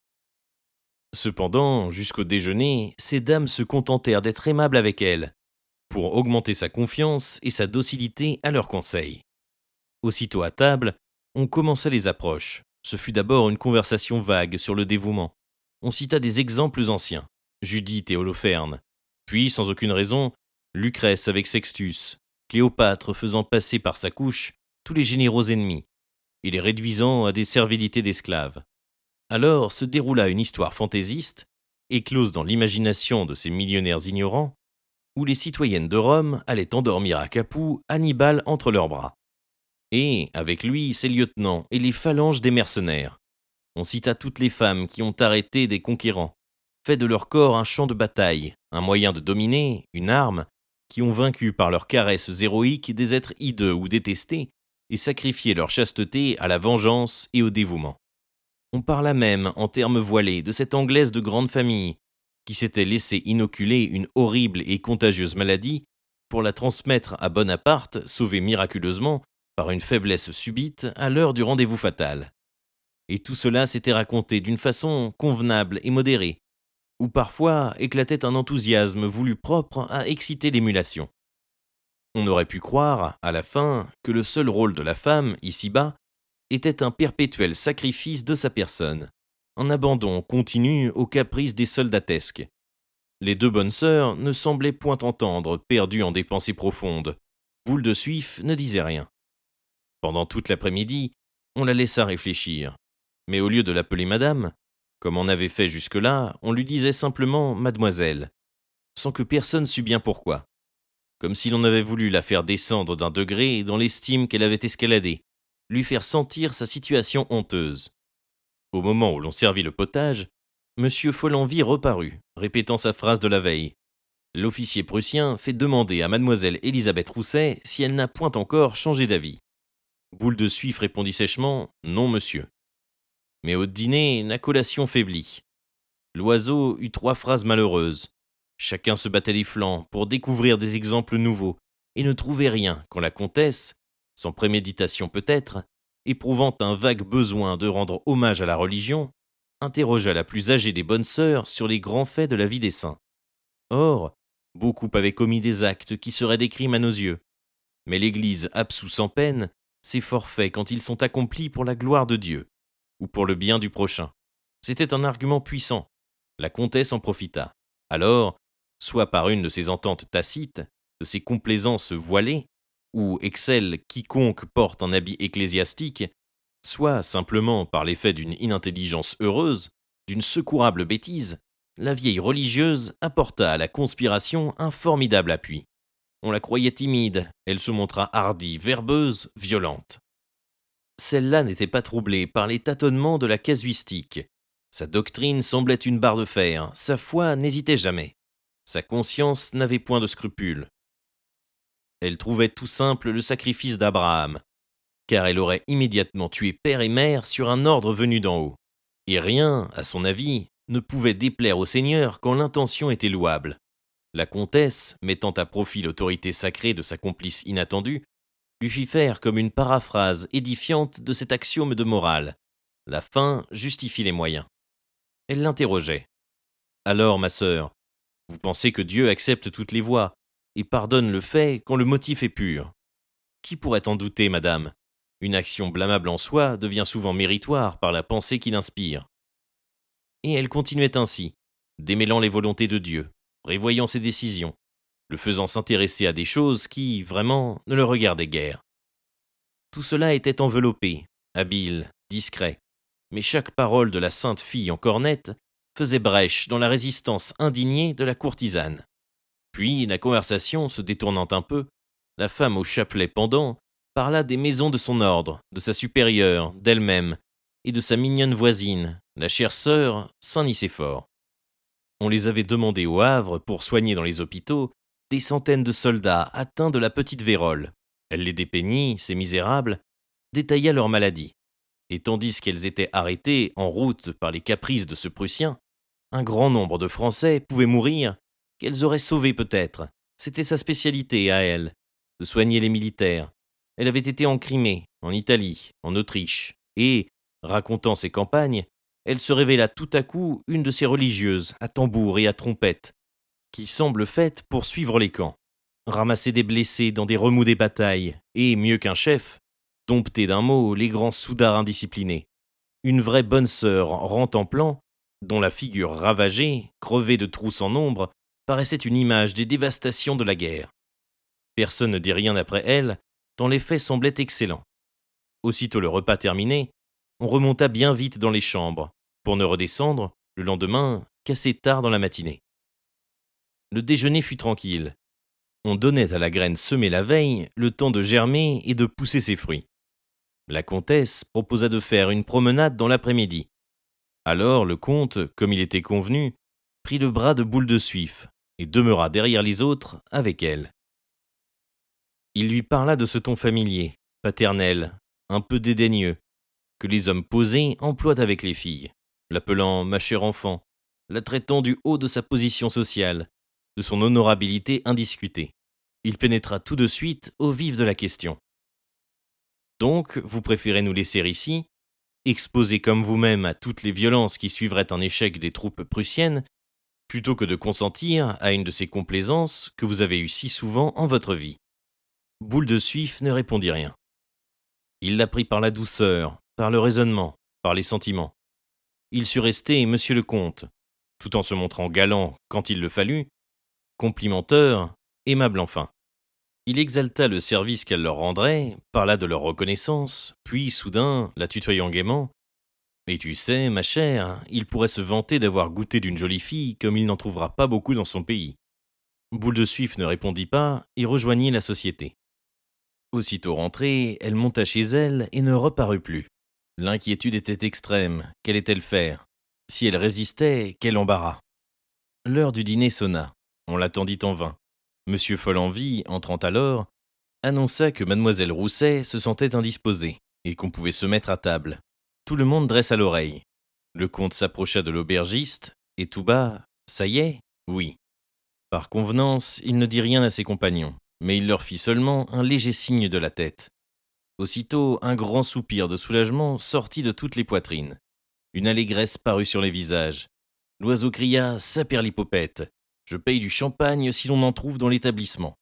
Cependant, jusqu'au déjeuner, ces dames se contentèrent d'être aimables avec elle, pour augmenter sa confiance et sa docilité à leurs conseils. Aussitôt à table, on commença les approches. Ce fut d'abord une conversation vague sur le dévouement. On cita des exemples anciens, Judith et Holoferne, puis, sans aucune raison, Lucrèce avec Sextus, Cléopâtre faisant passer par sa couche tous les généraux ennemis, et les réduisant à des servilités d'esclaves. Alors se déroula une histoire fantaisiste, éclose dans l'imagination de ces millionnaires ignorants, où les citoyennes de Rome allaient endormir à Capoue Hannibal entre leurs bras. Et, avec lui, ses lieutenants et les phalanges des mercenaires. On cita toutes les femmes qui ont arrêté des conquérants, fait de leur corps un champ de bataille, un moyen de dominer, une arme, qui ont vaincu par leurs caresses héroïques des êtres hideux ou détestés, et sacrifié leur chasteté à la vengeance et au dévouement. On parla même, en termes voilés, de cette Anglaise de grande famille, qui s'était laissé inoculer une horrible et contagieuse maladie pour la transmettre à Bonaparte, sauvé miraculeusement par une faiblesse subite à l'heure du rendez-vous fatal. Et tout cela s'était raconté d'une façon convenable et modérée, où parfois éclatait un enthousiasme voulu propre à exciter l'émulation. On aurait pu croire, à la fin, que le seul rôle de la femme, ici-bas, était un perpétuel sacrifice de sa personne, un abandon continu aux caprices des soldatesques. Les deux bonnes sœurs ne semblaient point entendre, perdues en des pensées profondes. Boule de Suif ne disait rien. Pendant toute l'après-midi, on la laissa réfléchir. Mais au lieu de l'appeler madame, comme on avait fait jusque-là, on lui disait simplement mademoiselle, sans que personne sût bien pourquoi. Comme si l'on avait voulu la faire descendre d'un degré dans l'estime qu'elle avait escaladé, lui faire sentir sa situation honteuse. Au moment où l'on servit le potage, Monsieur Follenvie reparut, répétant sa phrase de la veille. L'officier prussien fait demander à mademoiselle Élisabeth Rousset si elle n'a point encore changé d'avis. Boule de Suif répondit sèchement « Non, monsieur ». Mais au dîner, la collation faiblit. Loiseau eut 3 phrases malheureuses. Chacun se battait les flancs pour découvrir des exemples nouveaux, et ne trouvait rien quand la comtesse, sans préméditation peut-être, éprouvant un vague besoin de rendre hommage à la religion, interrogea la plus âgée des bonnes sœurs sur les grands faits de la vie des saints. Or, beaucoup avaient commis des actes qui seraient des crimes à nos yeux. Mais l'Église absout sans peine ces forfaits quand ils sont accomplis pour la gloire de Dieu, ou pour le bien du prochain. C'était un argument puissant. La comtesse en profita. Alors, soit par une de ces ententes tacites, de ces complaisances voilées, où excelle quiconque porte un habit ecclésiastique, soit simplement par l'effet d'une inintelligence heureuse, d'une secourable bêtise, la vieille religieuse apporta à la conspiration un formidable appui. On la croyait timide, elle se montra hardie, verbeuse, violente. Celle-là n'était pas troublée par les tâtonnements de la casuistique. Sa doctrine semblait une barre de fer, sa foi n'hésitait jamais. Sa conscience n'avait point de scrupules. Elle trouvait tout simple le sacrifice d'Abraham, car elle aurait immédiatement tué père et mère sur un ordre venu d'en haut. Et rien, à son avis, ne pouvait déplaire au Seigneur quand l'intention était louable. La comtesse, mettant à profit l'autorité sacrée de sa complice inattendue, lui fit faire comme une paraphrase édifiante de cet axiome de morale. La fin justifie les moyens. Elle l'interrogeait. Alors, ma sœur, vous pensez que Dieu accepte toutes les voies et pardonne le fait quand le motif est pur. Qui pourrait en douter, madame? Une action blâmable en soi devient souvent méritoire par la pensée qui l'inspire. Et elle continuait ainsi, démêlant les volontés de Dieu, prévoyant ses décisions, le faisant s'intéresser à des choses qui, vraiment, ne le regardaient guère. Tout cela était enveloppé, habile, discret, mais chaque parole de la sainte fille en cornette faisait brèche dans la résistance indignée de la courtisane. Puis, la conversation se détournant un peu, la femme au chapelet pendant parla des maisons de son ordre, de sa supérieure, d'elle-même, et de sa mignonne voisine, la chère sœur Saint-Nicéphore. On les avait demandés au Havre pour soigner dans les hôpitaux des centaines de soldats atteints de la petite vérole. Elle les dépeignit, ces misérables, détailla leur maladie. Et tandis qu'elles étaient arrêtées en route par les caprices de ce Prussien, un grand nombre de Français pouvaient mourir, qu'elles auraient sauvés peut-être. C'était sa spécialité à elle, de soigner les militaires. Elle avait été en Crimée, en Italie, en Autriche, et, racontant ses campagnes, elle se révéla tout à coup une de ces religieuses, à tambour et à trompette, qui semblent faites pour suivre les camps, ramasser des blessés dans des remous des batailles, et, mieux qu'un chef, dompter d'un mot les grands soudards indisciplinés. Une vraie bonne sœur rentemplant, dont la figure ravagée, crevée de trous sans nombre, paraissait une image des dévastations de la guerre. Personne ne dit rien après elle, tant les faits semblaient excellents. Aussitôt le repas terminé, on remonta bien vite dans les chambres, pour ne redescendre, le lendemain, qu'assez tard dans la matinée. Le déjeuner fut tranquille. On donnait à la graine semée la veille le temps de germer et de pousser ses fruits. La comtesse proposa de faire une promenade dans l'après-midi. Alors le comte, comme il était convenu, prit le bras de Boule de Suif et demeura derrière les autres avec elle. Il lui parla de ce ton familier, paternel, un peu dédaigneux, que les hommes posés emploient avec les filles, l'appelant ma chère enfant, la traitant du haut de sa position sociale, de son honorabilité indiscutée. Il pénétra tout de suite au vif de la question. Donc, vous préférez nous laisser ici, exposer comme vous-même à toutes les violences qui suivraient un échec des troupes prussiennes, plutôt que de consentir à une de ces complaisances que vous avez eues si souvent en votre vie. Boule de Suif ne répondit rien. Il la prit par la douceur, par le raisonnement, par les sentiments. Il sut rester monsieur le comte, tout en se montrant galant quand il le fallut, complimenteur, aimable enfin. Il exalta le service qu'elle leur rendrait, parla de leur reconnaissance, puis, soudain, la tutoyant gaiement. Et tu sais, ma chère, il pourrait se vanter d'avoir goûté d'une jolie fille comme il n'en trouvera pas beaucoup dans son pays. Boule de Suif ne répondit pas et rejoignit la société. Aussitôt rentrée, elle monta chez elle et ne reparut plus. L'inquiétude était extrême. Qu'allait-elle faire? Si elle résistait, quel embarras! L'heure du dîner sonna. On l'attendit en vain. Monsieur Follenvie, entrant alors, annonça que mademoiselle Rousset se sentait indisposée et qu'on pouvait se mettre à table. Tout le monde dressa l'oreille. Le comte s'approcha de l'aubergiste et tout bas, ça y est? Oui. Par convenance, il ne dit rien à ses compagnons, mais il leur fit seulement un léger signe de la tête. Aussitôt, un grand soupir de soulagement sortit de toutes les poitrines. Une allégresse parut sur les visages. L'oiseau cria « Saperlipopette ! Je paye du champagne si l'on en trouve dans l'établissement. »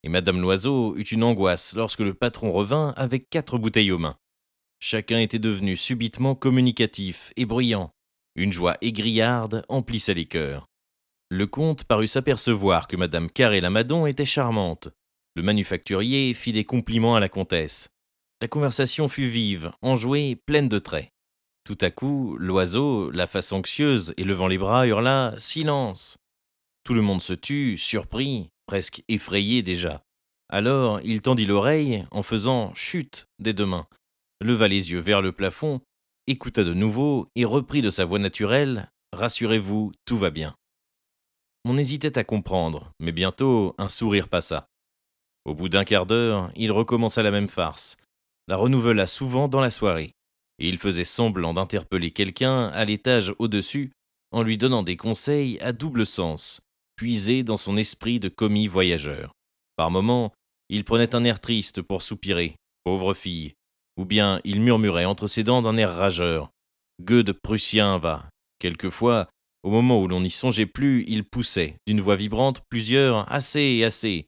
Et madame Loiseau eut une angoisse lorsque le patron revint avec 4 bouteilles aux mains. Chacun était devenu subitement communicatif et bruyant. Une joie égrillarde emplissait les cœurs. Le comte parut s'apercevoir que madame Carré-Lamadon était charmante. Le manufacturier fit des compliments à la comtesse. La conversation fut vive, enjouée, pleine de traits. Tout à coup, l'oiseau, la face anxieuse et levant les bras, hurla « Silence !» Tout le monde se tut, surpris, presque effrayé déjà. Alors, il tendit l'oreille en faisant « Chut !» des 2 mains, leva les yeux vers le plafond, écouta de nouveau et reprit de sa voix naturelle « Rassurez-vous, tout va bien !» On hésitait à comprendre, mais bientôt un sourire passa. Au bout d'un quart d'heure, il recommença la même farce, la renouvela souvent dans la soirée, et il faisait semblant d'interpeller quelqu'un à l'étage au-dessus en lui donnant des conseils à double sens, puisés dans son esprit de commis voyageur. Par moments, il prenait un air triste pour soupirer, pauvre fille, ou bien il murmurait entre ses dents d'un air rageur, gueux de Prussien va. Quelquefois, au moment où l'on n'y songeait plus, il poussait, d'une voix vibrante, plusieurs assez, assez,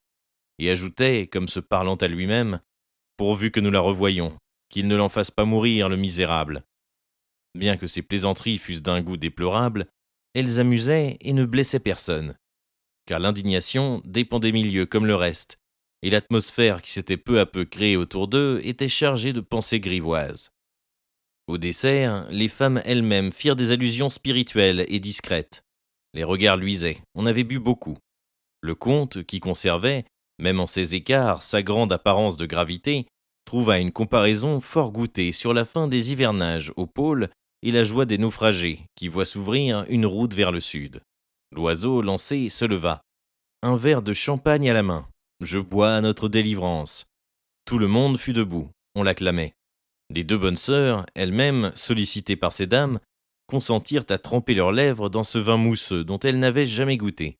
et ajoutait, comme se parlant à lui-même, pourvu que nous la revoyions, qu'il ne l'en fasse pas mourir, le misérable. Bien que ces plaisanteries fussent d'un goût déplorable, elles amusaient et ne blessaient personne, car l'indignation dépend des milieux comme le reste, et l'atmosphère qui s'était peu à peu créée autour d'eux était chargée de pensées grivoises. Au dessert, les femmes elles-mêmes firent des allusions spirituelles et discrètes. Les regards luisaient, on avait bu beaucoup. Le comte, qui conservait, même en ses écarts, sa grande apparence de gravité, trouva une comparaison fort goûtée sur la fin des hivernages au pôle et la joie des naufragés qui voient s'ouvrir une route vers le sud. L'oiseau, lancé, se leva. Un verre de champagne à la main. Je bois à notre délivrance. Tout le monde fut debout, on l'acclamait. Les 2 bonnes sœurs, elles-mêmes, sollicitées par ces dames, consentirent à tremper leurs lèvres dans ce vin mousseux dont elles n'avaient jamais goûté.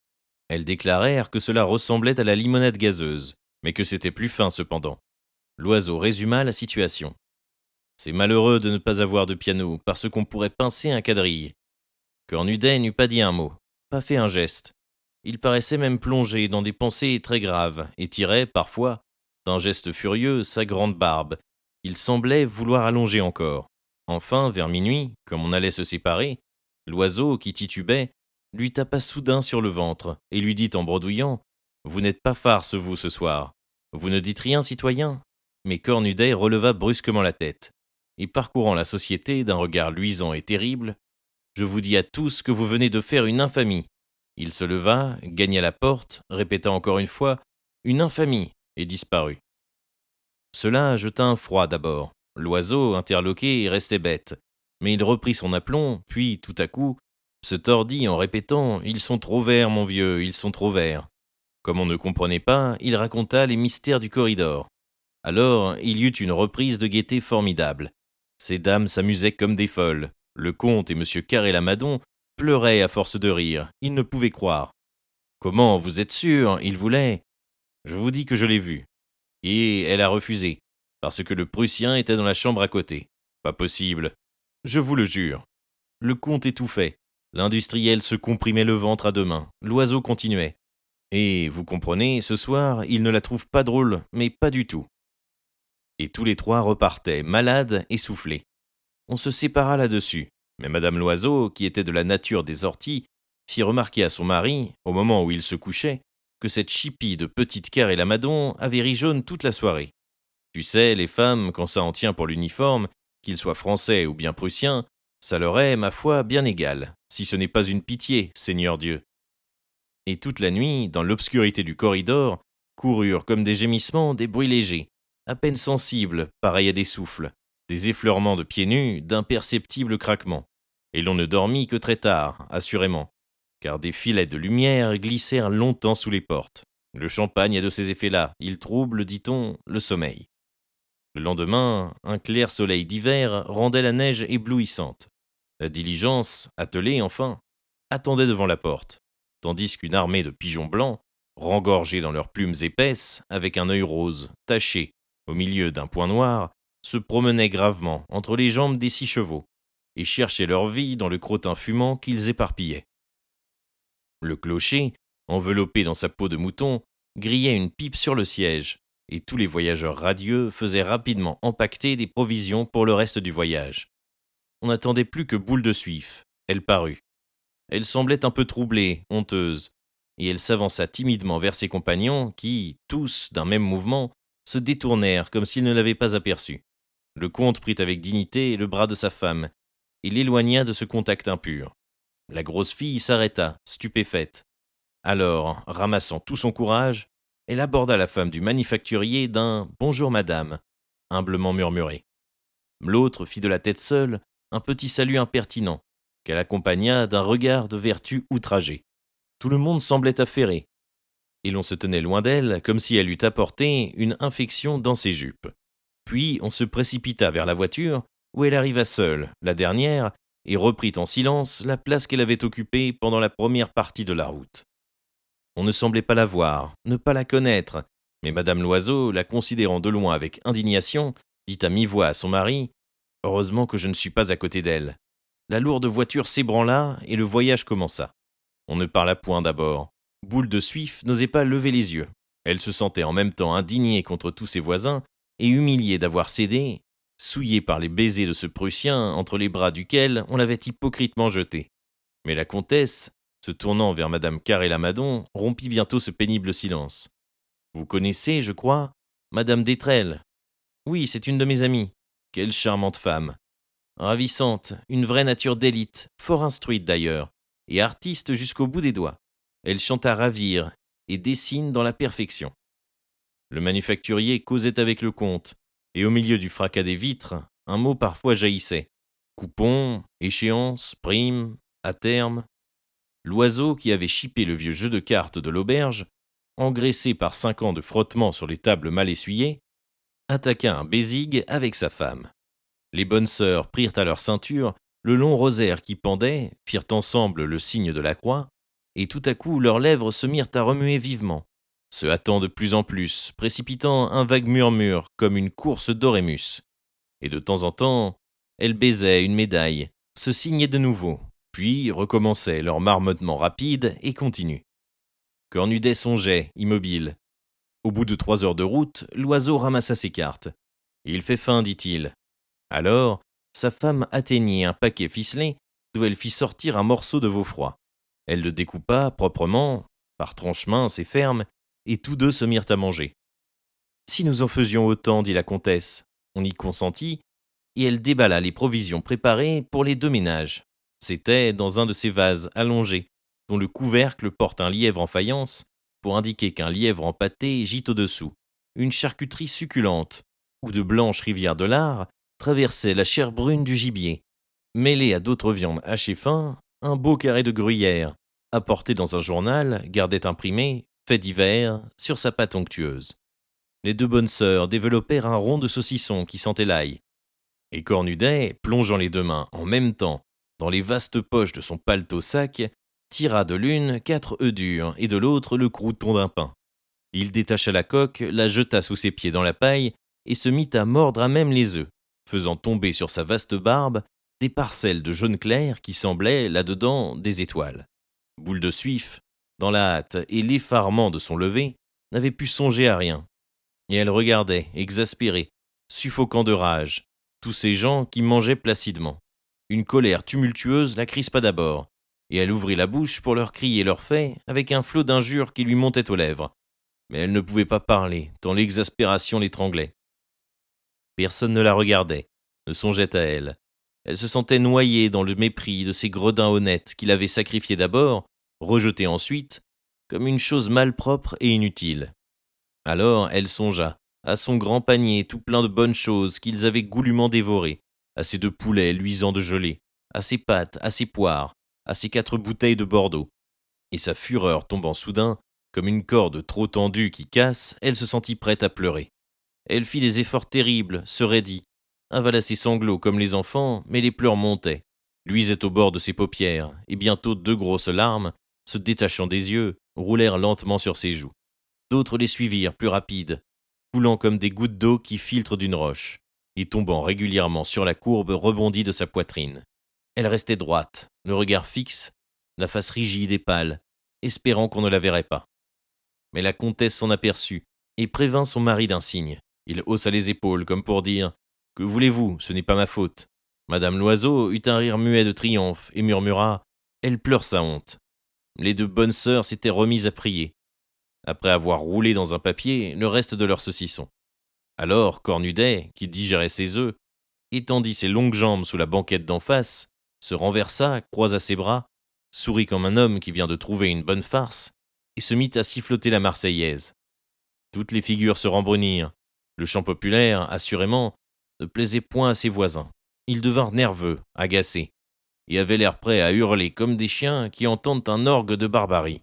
Elles déclarèrent que cela ressemblait à la limonade gazeuse, mais que c'était plus fin cependant. L'oiseau résuma la situation. C'est malheureux de ne pas avoir de piano, parce qu'on pourrait pincer un quadrille. Cornudet n'eût pas dit un mot, pas fait un geste. Il paraissait même plongé dans des pensées très graves, et tirait, parfois, d'un geste furieux, sa grande barbe. Il semblait vouloir allonger encore. Enfin, vers minuit, comme on allait se séparer, l'oiseau, qui titubait, lui tapa soudain sur le ventre, et lui dit en bredouillant « Vous n'êtes pas farce, vous, ce soir. Vous ne dites rien, citoyen ?» Mais Cornudet releva brusquement la tête, et parcourant la société d'un regard luisant et terrible, « Je vous dis à tous que vous venez de faire une infamie. » Il se leva, gagna la porte, répéta encore une fois « Une infamie !» et disparut. Cela jeta un froid d'abord. L'oiseau, interloqué, restait bête. Mais il reprit son aplomb, puis, tout à coup, se tordit en répétant « Ils sont trop verts, mon vieux, ils sont trop verts !» Comme on ne comprenait pas, il raconta les mystères du corridor. Alors, il y eut une reprise de gaieté formidable. Ces dames s'amusaient comme des folles. Le comte et monsieur Carré-Lamadon pleuraient à force de rire. Ils ne pouvaient croire. Comment, vous êtes sûr? Il voulait. Je vous dis que je l'ai vue. Et elle a refusé, parce que le Prussien était dans la chambre à côté. Pas possible. Je vous le jure. Le comte étouffait. L'industriel se comprimait le ventre à deux mains. L'oiseau continuait. Et, vous comprenez, ce soir, il ne la trouve pas drôle, mais pas du tout. Et tous les trois repartaient, malades, essoufflés. On se sépara là-dessus. Mais madame Loiseau, qui était de la nature des orties, fit remarquer à son mari, au moment où il se couchait, que cette chipie de petite Carré-Lamadon avait ri jaune toute la soirée. Tu sais, les femmes, quand ça en tient pour l'uniforme, qu'il soit français ou bien prussien, ça leur est, ma foi, bien égal, si ce n'est pas une pitié, Seigneur Dieu. Et toute la nuit, dans l'obscurité du corridor, coururent comme des gémissements des bruits légers, à peine sensibles, pareils à des souffles, des effleurements de pieds nus, d'imperceptibles craquements. Et l'on ne dormit que très tard, assurément, car des filets de lumière glissèrent longtemps sous les portes. Le champagne a de ces effets-là, il trouble, dit-on, le sommeil. Le lendemain, un clair soleil d'hiver rendait la neige éblouissante. La diligence, attelée enfin, attendait devant la porte, tandis qu'une armée de pigeons blancs, rengorgés dans leurs plumes épaisses, avec un œil rose, taché, au milieu d'un point noir, se promenaient gravement entre les jambes des 6 chevaux, et cherchaient leur vie dans le crottin fumant qu'ils éparpillaient. Le clocher, enveloppé dans sa peau de mouton, grillait une pipe sur le siège, et tous les voyageurs radieux faisaient rapidement empaqueter des provisions pour le reste du voyage. On n'attendait plus que Boule de Suif. Elle parut. Elle semblait un peu troublée, honteuse, et elle s'avança timidement vers ses compagnons qui, tous, d'un même mouvement, se détournèrent comme s'ils ne l'avaient pas aperçue. Le comte prit avec dignité le bras de sa femme et l'éloigna de ce contact impur. La grosse fille s'arrêta, stupéfaite. Alors, ramassant tout son courage, elle aborda la femme du manufacturier d'un Bonjour madame, humblement murmuré. L'autre fit de la tête seule un petit salut impertinent, qu'elle accompagna d'un regard de vertu outragé. Tout le monde semblait affairé, et l'on se tenait loin d'elle comme si elle eût apporté une infection dans ses jupes. Puis on se précipita vers la voiture, où elle arriva seule, la dernière, et reprit en silence la place qu'elle avait occupée pendant la première partie de la route. On ne semblait pas la voir, ne pas la connaître, mais madame Loiseau, la considérant de loin avec indignation, dit à mi-voix à son mari « Heureusement que je ne suis pas à côté d'elle. » La lourde voiture s'ébranla et le voyage commença. On ne parla point d'abord. Boule de Suif n'osait pas lever les yeux. Elle se sentait en même temps indignée contre tous ses voisins et humiliée d'avoir cédé, souillée par les baisers de ce Prussien entre les bras duquel on l'avait hypocritement jeté. Mais la comtesse, se tournant vers madame Carré-Lamadon, rompit bientôt ce pénible silence. « Vous connaissez, je crois, madame Détrelle ? Oui, c'est une de mes amies. Quelle charmante femme. Ravissante, une vraie nature d'élite, fort instruite d'ailleurs, et artiste jusqu'au bout des doigts. Elle chante à ravir et dessine dans la perfection. » Le manufacturier causait avec le comte, et au milieu du fracas des vitres, un mot parfois jaillissait. Coupon, échéance, prime, à terme. L'oiseau qui avait chippé le vieux jeu de cartes de l'auberge, engraissé par 5 ans de frottement sur les tables mal essuyées, attaqua un bésigue avec sa femme. Les bonnes sœurs prirent à leur ceinture le long rosaire qui pendait, firent ensemble le signe de la croix, et tout à coup leurs lèvres se mirent à remuer vivement, se hâtant de plus en plus, précipitant un vague murmure comme une course d'orémus. Et de temps en temps, elles baisaient une médaille, se signaient de nouveau, puis recommençaient leur marmottement rapide et continu. Cornudet songeait, immobile. Au bout de 3 heures de route, l'oiseau ramassa ses cartes. « Il fait faim, dit-il. » Alors, sa femme atteignit un paquet ficelé d'où elle fit sortir un morceau de veau froid. Elle le découpa proprement, par tranches minces et fermes, et tous deux se mirent à manger. « Si nous en faisions autant, dit la comtesse. » On y consentit, et elle déballa les provisions préparées pour les 2 ménages. C'était dans un de ces vases allongés, dont le couvercle porte un lièvre en faïence, pour indiquer qu'un lièvre empâté gît au-dessous, une charcuterie succulente, où de blanches rivières de lard traversaient la chair brune du gibier. Mêlé à d'autres viandes hachées fin, un beau carré de gruyère, apporté dans un journal, gardait imprimé, fait divers, sur sa pâte onctueuse. Les 2 bonnes sœurs développèrent un rond de saucisson qui sentait l'ail. Et Cornudet, plongeant les deux mains en même temps dans les vastes poches de son paletot-sac, tira de l'une 4 œufs durs et de l'autre le crouton d'un pain. Il détacha la coque, la jeta sous ses pieds dans la paille et se mit à mordre à même les œufs, faisant tomber sur sa vaste barbe des parcelles de jaune clair qui semblaient, là-dedans, des étoiles. Boule de Suif, dans la hâte et l'effarement de son lever, n'avait pu songer à rien. Et elle regardait, exaspérée, suffoquant de rage, tous ces gens qui mangeaient placidement. Une colère tumultueuse la crispa d'abord, et elle ouvrit la bouche pour leur crier leurs faits avec un flot d'injures qui lui montait aux lèvres. Mais elle ne pouvait pas parler, tant l'exaspération l'étranglait. Personne ne la regardait, ne songeait à elle. Elle se sentait noyée dans le mépris de ces gredins honnêtes qui l'avaient sacrifiée d'abord, rejetée ensuite, comme une chose malpropre et inutile. Alors elle songea à son grand panier tout plein de bonnes choses qu'ils avaient goulûment dévorées, à ses 2 poulets luisants de gelée, à ses pâtes, à ses poires, à ses 4 bouteilles de Bordeaux. Et sa fureur tombant soudain, comme une corde trop tendue qui casse, elle se sentit prête à pleurer. Elle fit des efforts terribles, se raidit, avala ses sanglots comme les enfants, mais les pleurs montaient, luisaient au bord de ses paupières, et bientôt 2 grosses larmes, se détachant des yeux, roulèrent lentement sur ses joues. D'autres les suivirent, plus rapides, coulant comme des gouttes d'eau qui filtrent d'une roche, et tombant régulièrement sur la courbe rebondie de sa poitrine. Elle restait droite, le regard fixe, la face rigide et pâle, espérant qu'on ne la verrait pas. Mais la comtesse s'en aperçut, et prévint son mari d'un signe. Il haussa les épaules, comme pour dire « Que voulez-vous, ce n'est pas ma faute ». Madame Loiseau eut un rire muet de triomphe, et murmura « Elle pleure sa honte ». Les 2 bonnes sœurs s'étaient remises à prier, après avoir roulé dans un papier le reste de leur saucisson. Alors Cornudet, qui digérait ses œufs, étendit ses longues jambes sous la banquette d'en face, se renversa, croisa ses bras, sourit comme un homme qui vient de trouver une bonne farce, et se mit à siffloter la Marseillaise. Toutes les figures se rembrunirent. Le chant populaire, assurément, ne plaisait point à ses voisins. Ils devinrent nerveux, agacés, et avaient l'air prêts à hurler comme des chiens qui entendent un orgue de barbarie.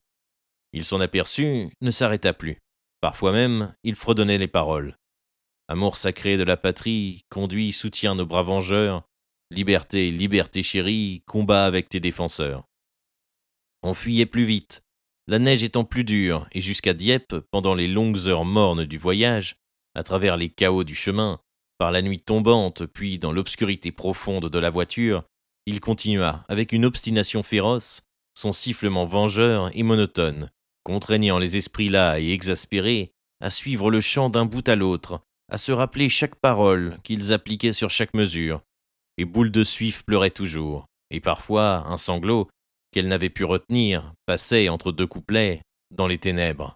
Il s'en aperçut, ne s'arrêta plus. Parfois même, il fredonnait les paroles. Amour sacré de la patrie, conduis, soutiens nos bras vengeurs. Liberté, liberté chérie, combat avec tes défenseurs. On fuyait plus vite, la neige étant plus dure, et jusqu'à Dieppe, pendant les longues heures mornes du voyage, à travers les chaos du chemin, par la nuit tombante, puis dans l'obscurité profonde de la voiture, il continua, avec une obstination féroce, son sifflement vengeur et monotone, contraignant les esprits las et exaspérés à suivre le chant d'un bout à l'autre, à se rappeler chaque parole qu'ils appliquaient sur chaque mesure. Et Boule de Suif pleurait toujours, et parfois un sanglot, qu'elle n'avait pu retenir, passait entre 2 couplets, dans les ténèbres.